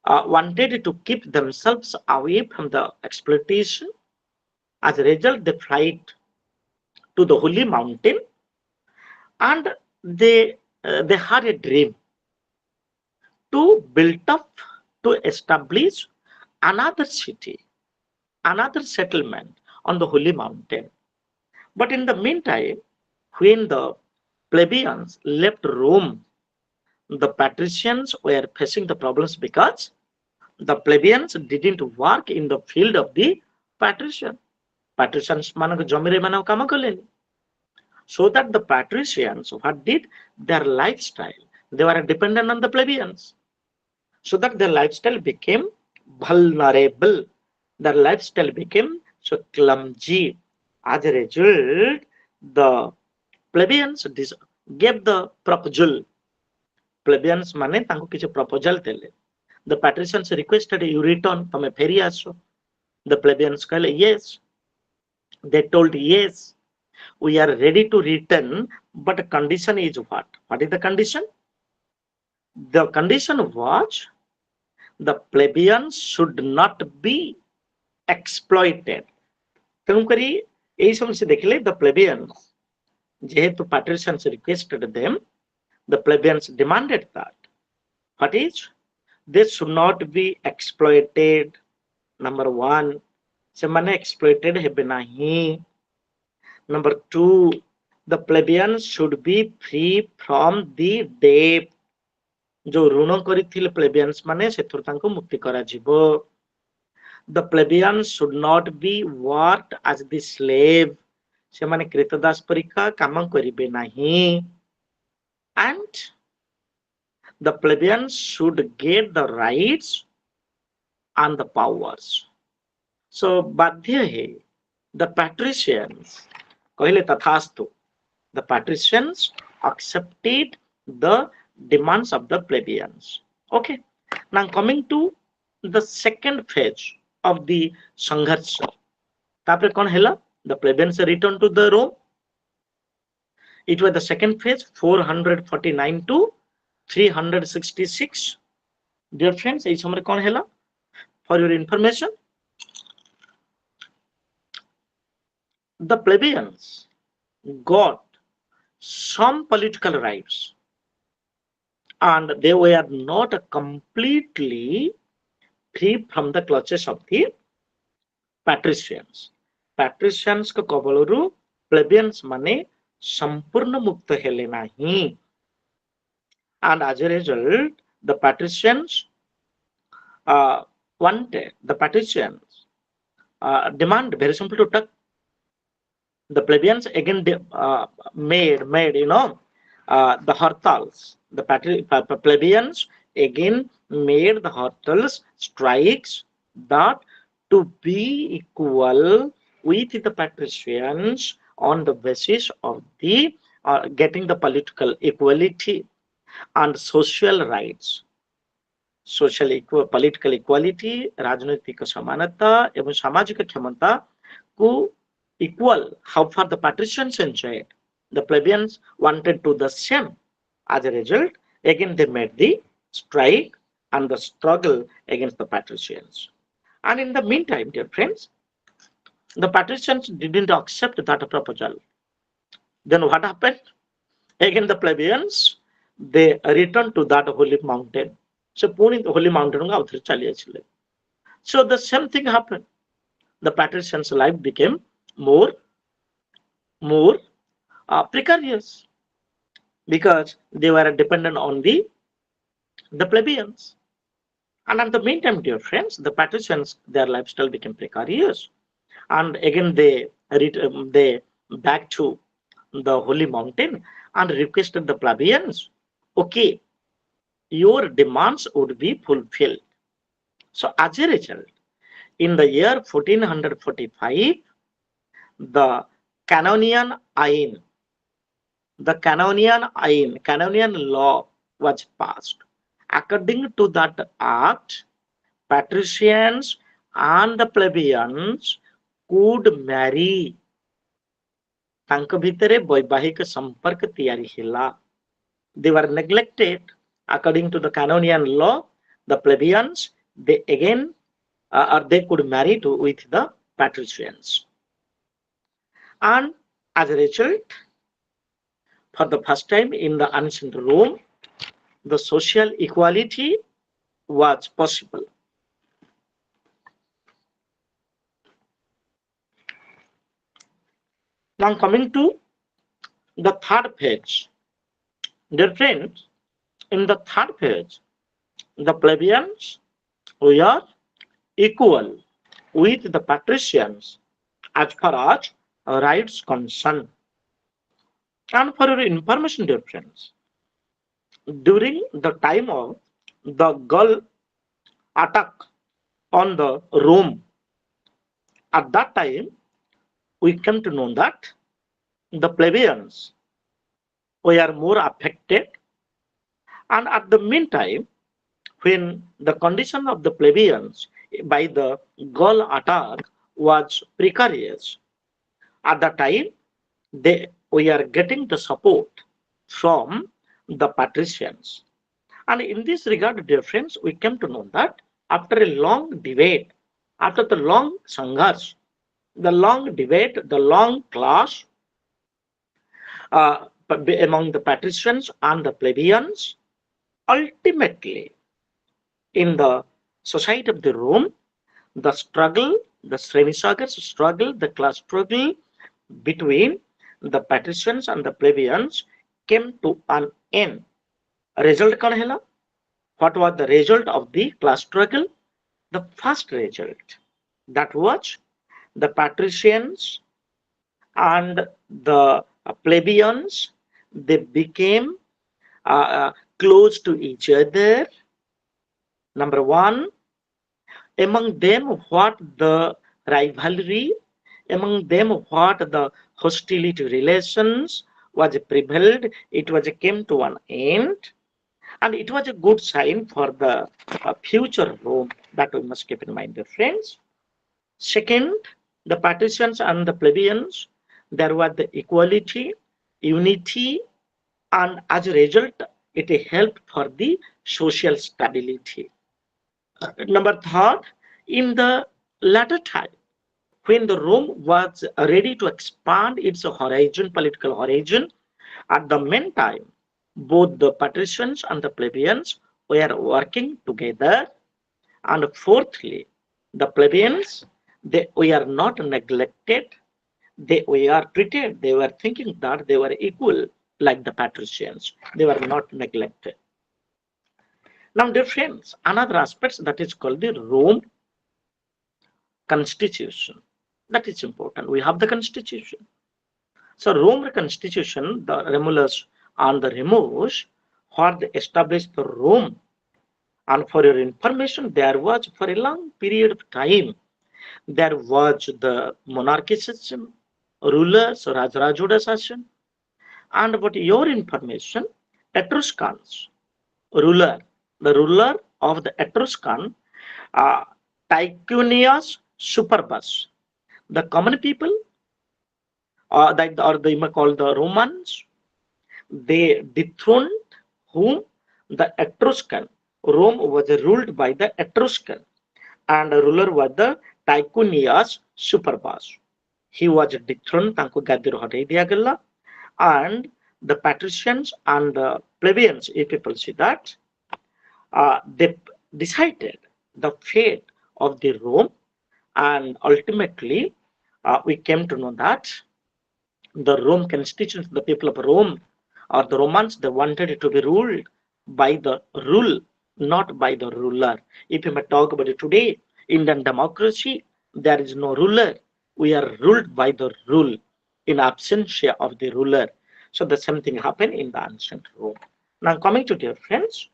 wanted to keep themselves away from the exploitation. As a result, they fled to the Holy Mountain, and they had a dream to build up, to establish another city, another settlement on the Holy Mountain. But in the meantime, when the plebeians left Rome, the patricians were facing the problems because the plebeians didn't work in the field of the patrician. Patricians manako jomire manako kama kaleni. So that the patricians, what did, their lifestyle, they were dependent on the plebeians. So that their lifestyle became vulnerable. Their lifestyle became so clumsy. As a result, the plebeians gave the proposal. Plebeians mane तांको किसी proposal देले. The patricians requested you return, तमे फेरी आसो. The plebeians कहले yes. They told yes, we are ready to return, but the condition is what? What is the condition? The condition was the plebeians should not be exploited. ତେଣୁକରି ଏଇ ସମସ୍ତେ ଦେଖିଲେ the plebeians, ଯେହେତୁ patricians requested them, the plebeians demanded that. What is? They should not be exploited. Number 1, ସେମାନେ exploited ହେବେ ନାହିଁ. Number 2, the plebeians should be free from the debt. जो ऋण କରିଥିଲେ plebeians ମାନେ ସେଥିରୁ ତାଙ୍କୁ ମୁକ୍ତି କରାଯିବ. The plebeians should not be worked as the slave. ସେମାନେ କ୍ରୀତଦାସ ପରିକା କାମ କରିବେ ନାହିଁ. And the plebeians should get the rights and the powers. So बाध्य है, the patricians कहले तथास्तु. The patricians accepted the demands of the plebeians. Okay. Now coming to the second phase of the sangharsha. तापरे कौन हैला? The plebeians returned to the Rome. It was the second phase, 449 to 366. Dear friends, एई समय कौन हैला? For your information, the plebeians got some political rights, and they were not completely free from the clutches of the patricians. Patricians को कबलरू plebeians माने संपूर्ण मुक्त हेले नहीं. And as a result, the patricians demand, very simple to talk. The plebeians again made the hartals. The plebeians again made the hartals, strikes, that to be equal with the patricians on the basis of the getting the political equality and social rights. Political equality, राजनीतिक समानता एवं सामाजिक क्षमता को equal. How far the patricians enjoyed, the plebeians wanted to the same. As a result, again they made the strike and the struggle against the patricians. And in the meantime, dear friends, the patricians didn't accept that proposal. Then what happened? Again the plebeians, they returned to that holy mountain. So पुणी holy mountain को आउथरे चली आछिले. So the same thing happened. The patricians' life became more precarious because they were dependent on the plebeians. And at the meantime, dear friends, the patricians, their lifestyle became precarious. And again, they back to the holy mountain and requested the plebeians, okay, your demands would be fulfilled. So as a result, in the year 1445, the Canonian Ain, Canonian law was passed. According to that act, patricians and the plebeians could marry. ତାଙ୍କ ଭିତରେ ବୈବାହିକ ସମ୍ପର୍କ ତିଆରି ହେଲା. They were neglected. According to the Canonian law, the plebeians, they again they could marry with the patricians. And as a result, for the first time in the ancient Rome, the social equality was possible. Now coming to the third page. Dear friends, in the third page, the plebeians were equal with the patricians as far as rights concerned. And for your information, dear friends, during the time of the Gaul attack on the Rome, at that time, we came to know that the plebeians were more affected. And at the meantime, when the condition of the plebeians by the Gaul attack was precarious, at that time, we are getting the support from the patricians. And in this regard, dear friends, we came to know that after a long debate, after the long sangharsh, the long debate, the long clash among the patricians and the plebeians, ultimately, in the society of the Rome, the struggle, the Srenisagar's struggle, the class struggle between the patricians and the plebeians came to an end. Result kan hela? What was the result of the class struggle? The first result, that was the patricians and the plebeians, they became close to each other. Number one, among them what the rivalry, among them what the hostility relations was prevailed, it was came to an end, and it was a good sign for the future Rome. That we must keep in mind, dear friends. Second, the patricians and the plebeians, there was the equality, unity, and as a result, it helped for the social stability. Number third, in the latter time, when the Rome was ready to expand its horizon, political horizon, at the meantime, both the patricians and the plebeians were working together. And fourthly, the plebeians, they were not neglected, they were treated, they were thinking that they were equal like the patricians, they were not neglected. Now, dear friends, another aspect that is called the Rome constitution. That is important. We have the constitution. So, Rome constitution, the Romulus and the Remus, what they established the Rome. And for your information, there was for a long period of time, there was the monarchy system, rulers, Rajrajuda system. And what your information, Etruscans, ruler, the ruler of the Etruscan, Tycunius Superbus. The common people, that or they may call the Romans, they dethroned whom? The Etruscan. Rome was ruled by the Etruscan, and the ruler was the Tycunius Superbus. He was dethroned, tanku gadir hatai diya gala, and the patricians and the plebeians, if people see that, they decided the fate of the Rome, and ultimately we came to know that the Rome constituents, the people of Rome or the Romans, they wanted it to be ruled by the rule, not by the ruler. If you may talk about it today, Indian democracy, there is no ruler. We are ruled by the rule in absentia of the ruler. So the same thing happened in the ancient Rome. Now coming to dear friends,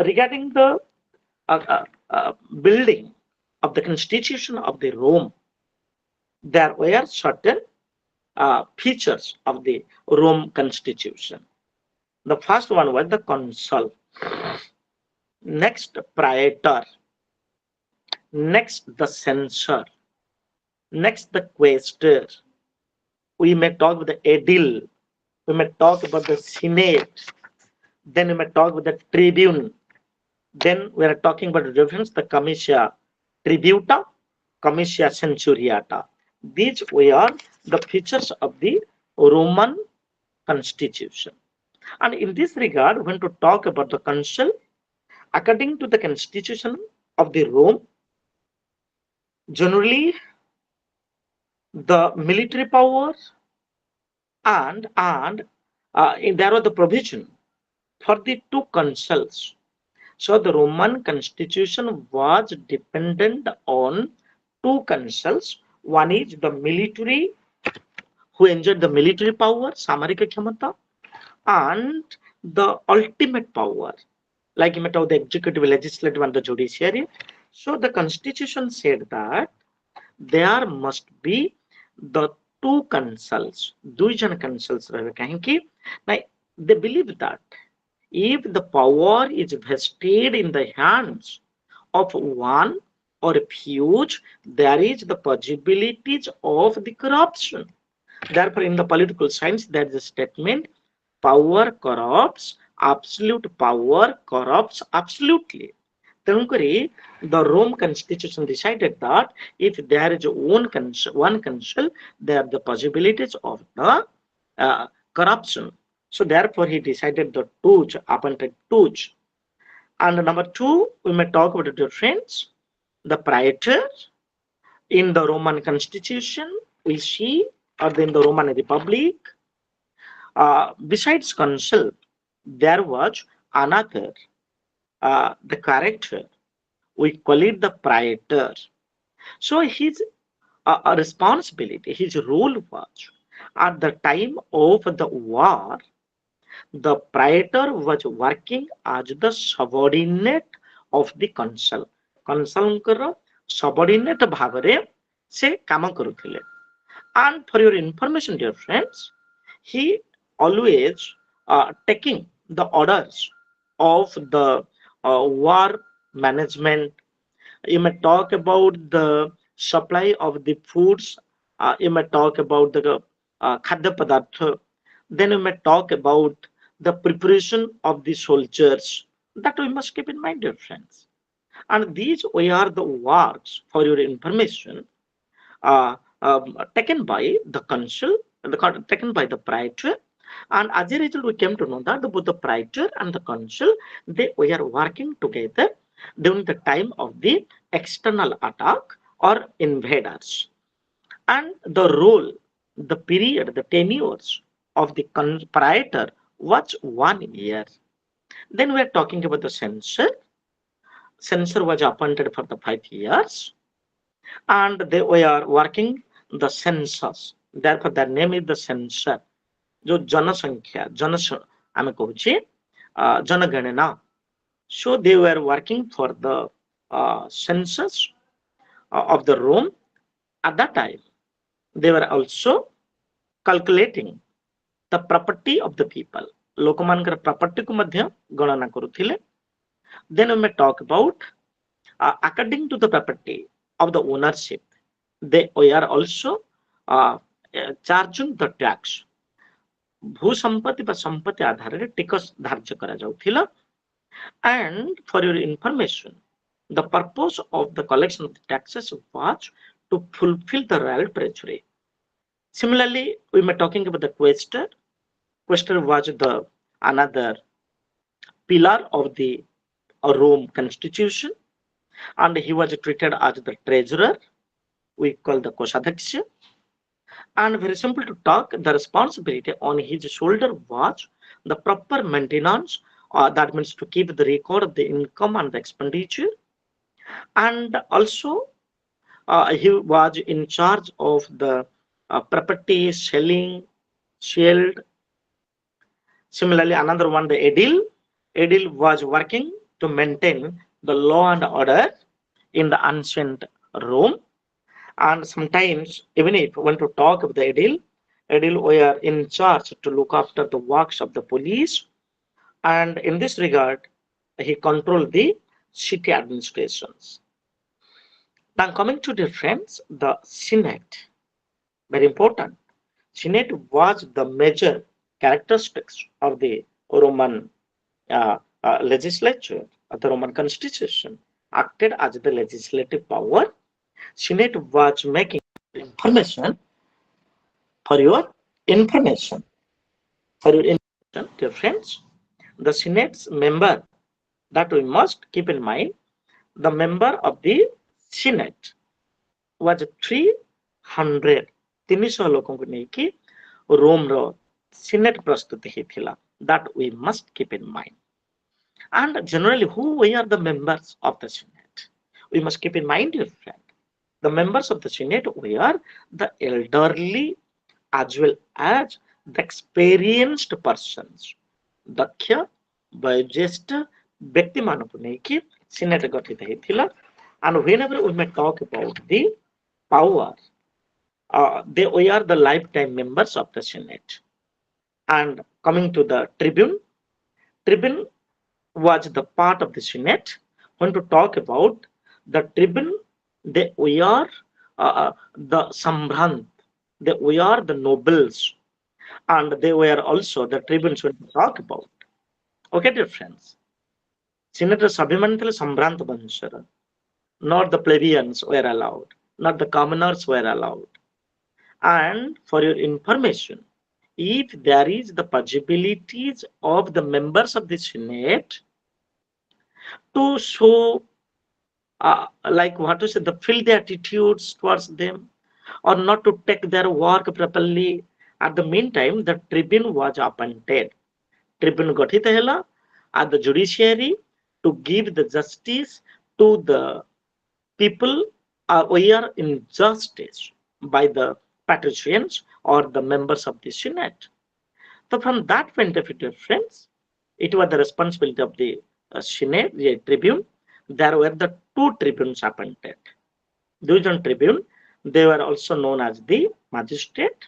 regarding the building of the constitution of the Rome, there were certain features of the Rome constitution. The first one was the consul, next praetor, next the censor, next the quaestor. We may talk with the edile, we may talk about the senate, then we may talk with the tribune, then we are talking about the difference, the comitia tributa, comitia centuriata. These were the features of the Roman constitution. And in this regard, when to talk about the consul, according to the constitution of the Rome, generally the military power and there was the provision for the two consuls. So the Roman constitution was dependent on two consuls. One is the military, who enjoyed the military power, Samarika Khamata, and the ultimate power, like the executive, legislative, and the judiciary. So the constitution said that there must be the two consuls, duijan consuls. Now, they believe that if the power is vested in the hands of one or a few, there is the possibilities of the corruption. Therefore, in the political science, there is a statement: power corrupts, absolute power corrupts absolutely. The Rome constitution decided that if there is one consul, there are the possibilities of the corruption. So therefore, he decided the tuge, appointed tuge. And number two, we may talk about the difference. The praetor in the Roman constitution, we see, or in the Roman Republic, besides consul, there was another, the character. We call it the praetor. So his responsibility, his role was, at the time of the war, the praetor was working as the subordinate of the consul. Consulଙ୍କର subordinate ଭାବରେ ସେ କାମ କରୁଥିଲେ. And for your information, dear friends, he always taking the orders of the war management. You may talk about the supply of the foods. You may talk about the khadya padartha. Then you may talk about the preparation of the soldiers. That we must keep in mind, dear friends. And these are the works, for your information, taken by the consul, taken by the praetor. And as a result, we came to know that both the praetor and the consul, they were working together during the time of the external attack or invaders. And the role, the period, the tenures of the praetor was 1 year. Then we are talking about the censor. Censor was appointed for the 5 years, and they were working the census. Therefore, their name is the censor. जो जनसंख्या आमे कहूचे जनगणना. So they were working for the census of the Rome. At that time, they were also calculating the property of the people. लोकमानकर property को मध्य गणना करुथिले. Then we may talk about according to the property of the ownership, they are also charging the tax. भू संपत्ति व संपत्ति आधार रे टिकस धार्य करा जाउथिला. And for your information, the purpose of the collection of the taxes was to fulfill the royal treasury. Similarly, we may talking about the quaestor. Quaestor was the another pillar of the Rome constitution. and he was treated as the treasurer. We call the Koshadhyaksha. And very simple to talk, the responsibility on his shoulder was the proper maintenance, that means to keep the record of the income and the expenditure. And also, he was in charge of the property selling, shield. Similarly, another one, the edil. Edil was working to maintain the law and order in the ancient Rome. And sometimes, even if we want to talk of the edil were in charge to look after the works of the police. And in this regard, he controlled the city administrations. Now coming to the friends, the Senate, very important. Senate was the major characteristics of the Roman legislature, of the Roman constitution, acted as the legislative power. Senate was making information for your information. For your information, dear friends, the Senate's member that we must keep in mind, the member of the Senate was 300 ଲୋକଙ୍କୁ ନେଇକି ରୋମର senate ପ୍ରସ୍ତୁତ ହେଇଥିଲା, that we must keep in mind. And generally, who were the members of the Senate? We must keep in mind, dear friend, the members of the Senate were the elderly as well as the experienced persons. ଦକ୍ଷ ବୟୋଜ୍ୟେଷ୍ଠ ବ୍ୟକ୍ତିମାନଙ୍କୁ ନେଇକି senate ଗଠିତ ହେଇଥିଲା. And whenever we may talk about the power, they were the lifetime members of the Senate. And coming to the tribune, tribune was the part of the Senate. When to talk about the tribune, they were the Sambrant, they were the nobles, and they were also the tribunes when we talk about. Okay, dear friends, Senator Sabhimanthil Sambrant Banshara, not the plebeians were allowed, not the commoners were allowed. And for your information, if there is the possibilities of the members of the Senate to show like what to say, the filthy attitudes towards them, or not to take their work properly, at the meantime the tribune was appointed. Tribune gathita hela at the judiciary to give the justice to the people who are injustice by the patricians or the members of the Senate. So from that point of view, friends, it was the responsibility of the Senate, the tribune. There were the two tribunes appointed. Division tribune, they were also known as the magistrate,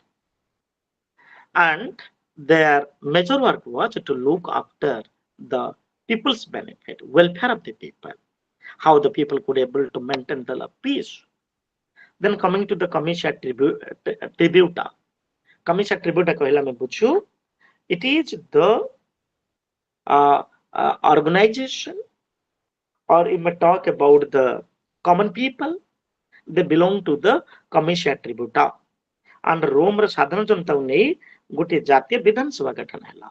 and their major work was to look after the people's benefit, welfare of the people, how the people could able to maintain the peace. Then coming to the commissia tributa. Commissia tributa कहला मैं पूछूं, it is the organization, or if we talk about the common people, they belong to the commissia tributa. And Rome ର ସାଧାରଣ ଜନତାକୁ ନେଇ ଗୋଟିଏ ଜାତୀୟ ବିଧାନସଭା ଗଠନ ହେଲା.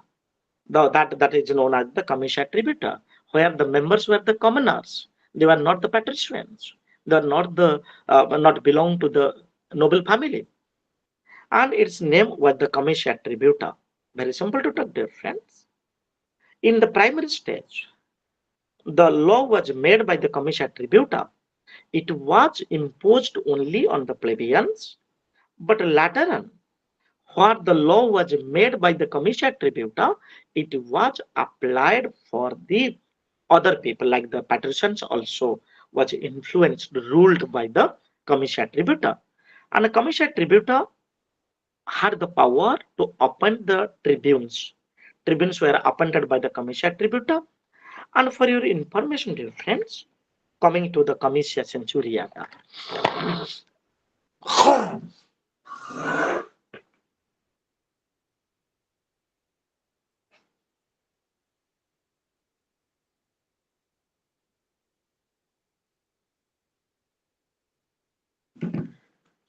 That is known as the commissia tributa, where the members were the commoners. They were not the patricians. They are not the not belong to the noble family. And its name was the commissia tributa. Very simple to talk, dear friends. In the primary stage, the law was made by the commissia tributa. It was imposed only on the plebeians, but later on, what the law was made by the commissia tributa, it was applied for the other people, like the patricians also was influenced, ruled by the commissia tributa. And the commissia tributa had the power to appoint the tribunes. Tribunes were appointed by the commissia tributa. And for your information, dear friends, coming to the commissia centuriata.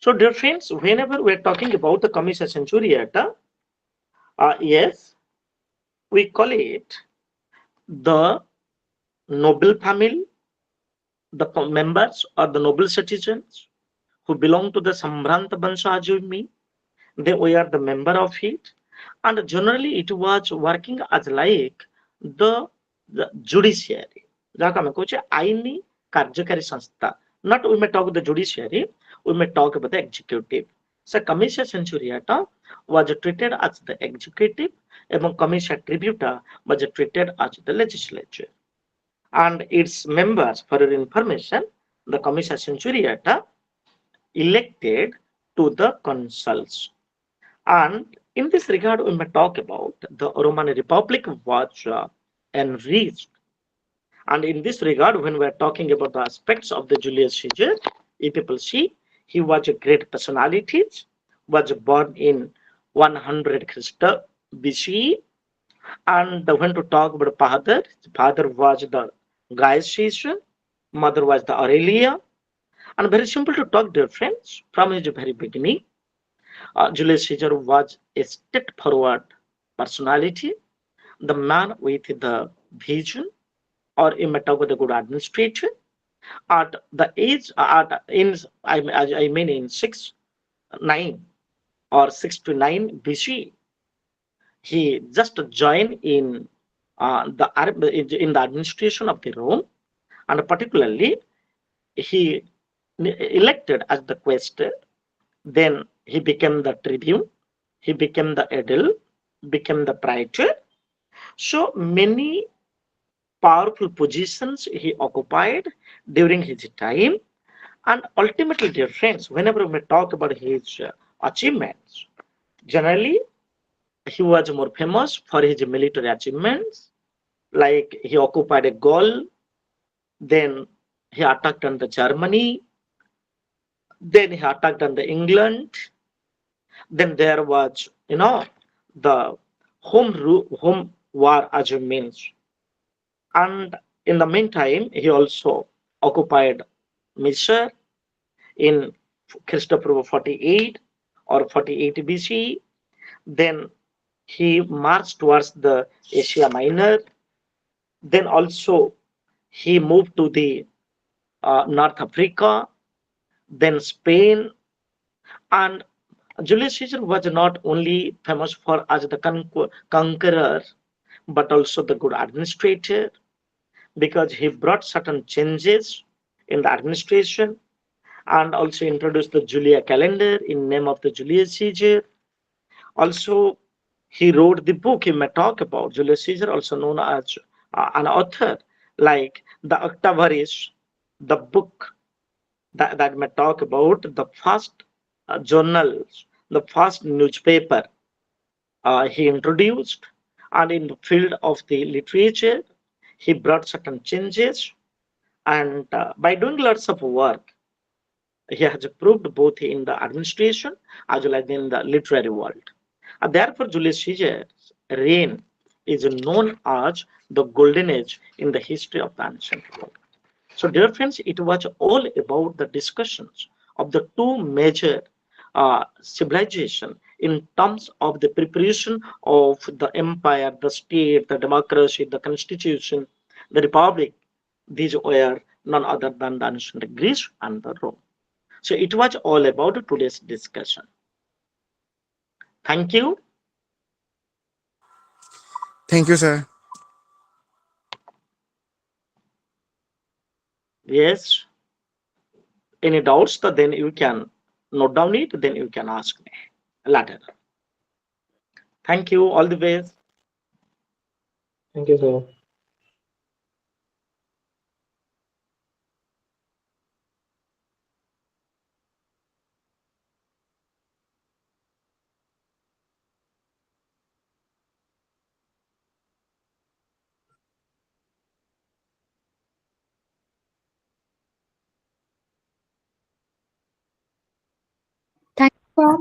So, dear friends, whenever we are talking about the commissia centuriata, yes, we call it the noble family the members or the noble citizens who belong to the Sambranta Bansha as you mean, they were the member of it, and generally it was working as like the judiciary. ଯାହାକୁ ଆମେ କହୁଛେ ଆଇନି କାର୍ଯ୍ୟକାରୀ ସଂସ୍ଥା. Not we may talk the judiciary, we may talk about the executive. So Comisia Centuriata was treated as the executive, and Comisia Tributa was treated as the legislature. And its members, for your information, the Comisia Centuriata elected to the consuls. And in this regard, we may talk about the Roman Republic was enriched. And in this regard, when we are talking about the aspects of the Julius Caesar, if people see, he was a great personality, was born in 100 Christ BC. And when to talk about father was the Gaius Caesar, mother was the Aurelia. And very simple to talk, dear friends, from his very beginning, Julius Caesar was a straightforward personality, the man with the vision, or you may talk with a good administrator. At the age, I mean in 6-9 or 6 to 9 BC, he just joined in the administration of the Rome, and particularly he elected as the quaestor. Then he became the tribune, he became the aedile, became the praetor. So many powerful positions he occupied during his time. And ultimately, dear friends, whenever we talk about his achievements, generally he was more famous for his military achievements, like he occupied Gaul, then he attacked on the Germany, then he attacked on the England, then there was, the home war as you means. And in the meantime, he also occupied Mysore in Christopher 48 or 48 BC. Then he marched towards the Asia Minor. Then also he moved to the North Africa, then Spain. And Julius Caesar was not only famous for as the conqueror, but also the good administrator, because he brought certain changes in the administration and also introduced the Julia calendar in name of the Julius Caesar. Also, he wrote the book he may talk about, Julius Caesar, also known as an author, like the Octavius, the book that may talk about the first journals, the first newspaper he introduced. And in the field of the literature, he brought certain changes. And by doing lots of work, he has proved both in the administration as well as in the literary world. And therefore, Julius Caesar's reign is known as the golden age in the history of the ancient world. So, dear friends, it was all about the discussions of the two major civilization in terms of the preparation of the empire, the state, the democracy, the constitution, the republic. These were none other than the ancient Greece and the Rome. So it was all about today's discussion. Thank you. Thank you, sir. Yes. Any doubts? Then you can note down it. Then you can ask me later. Thank you. All the best. Thank you, sir. Thank you.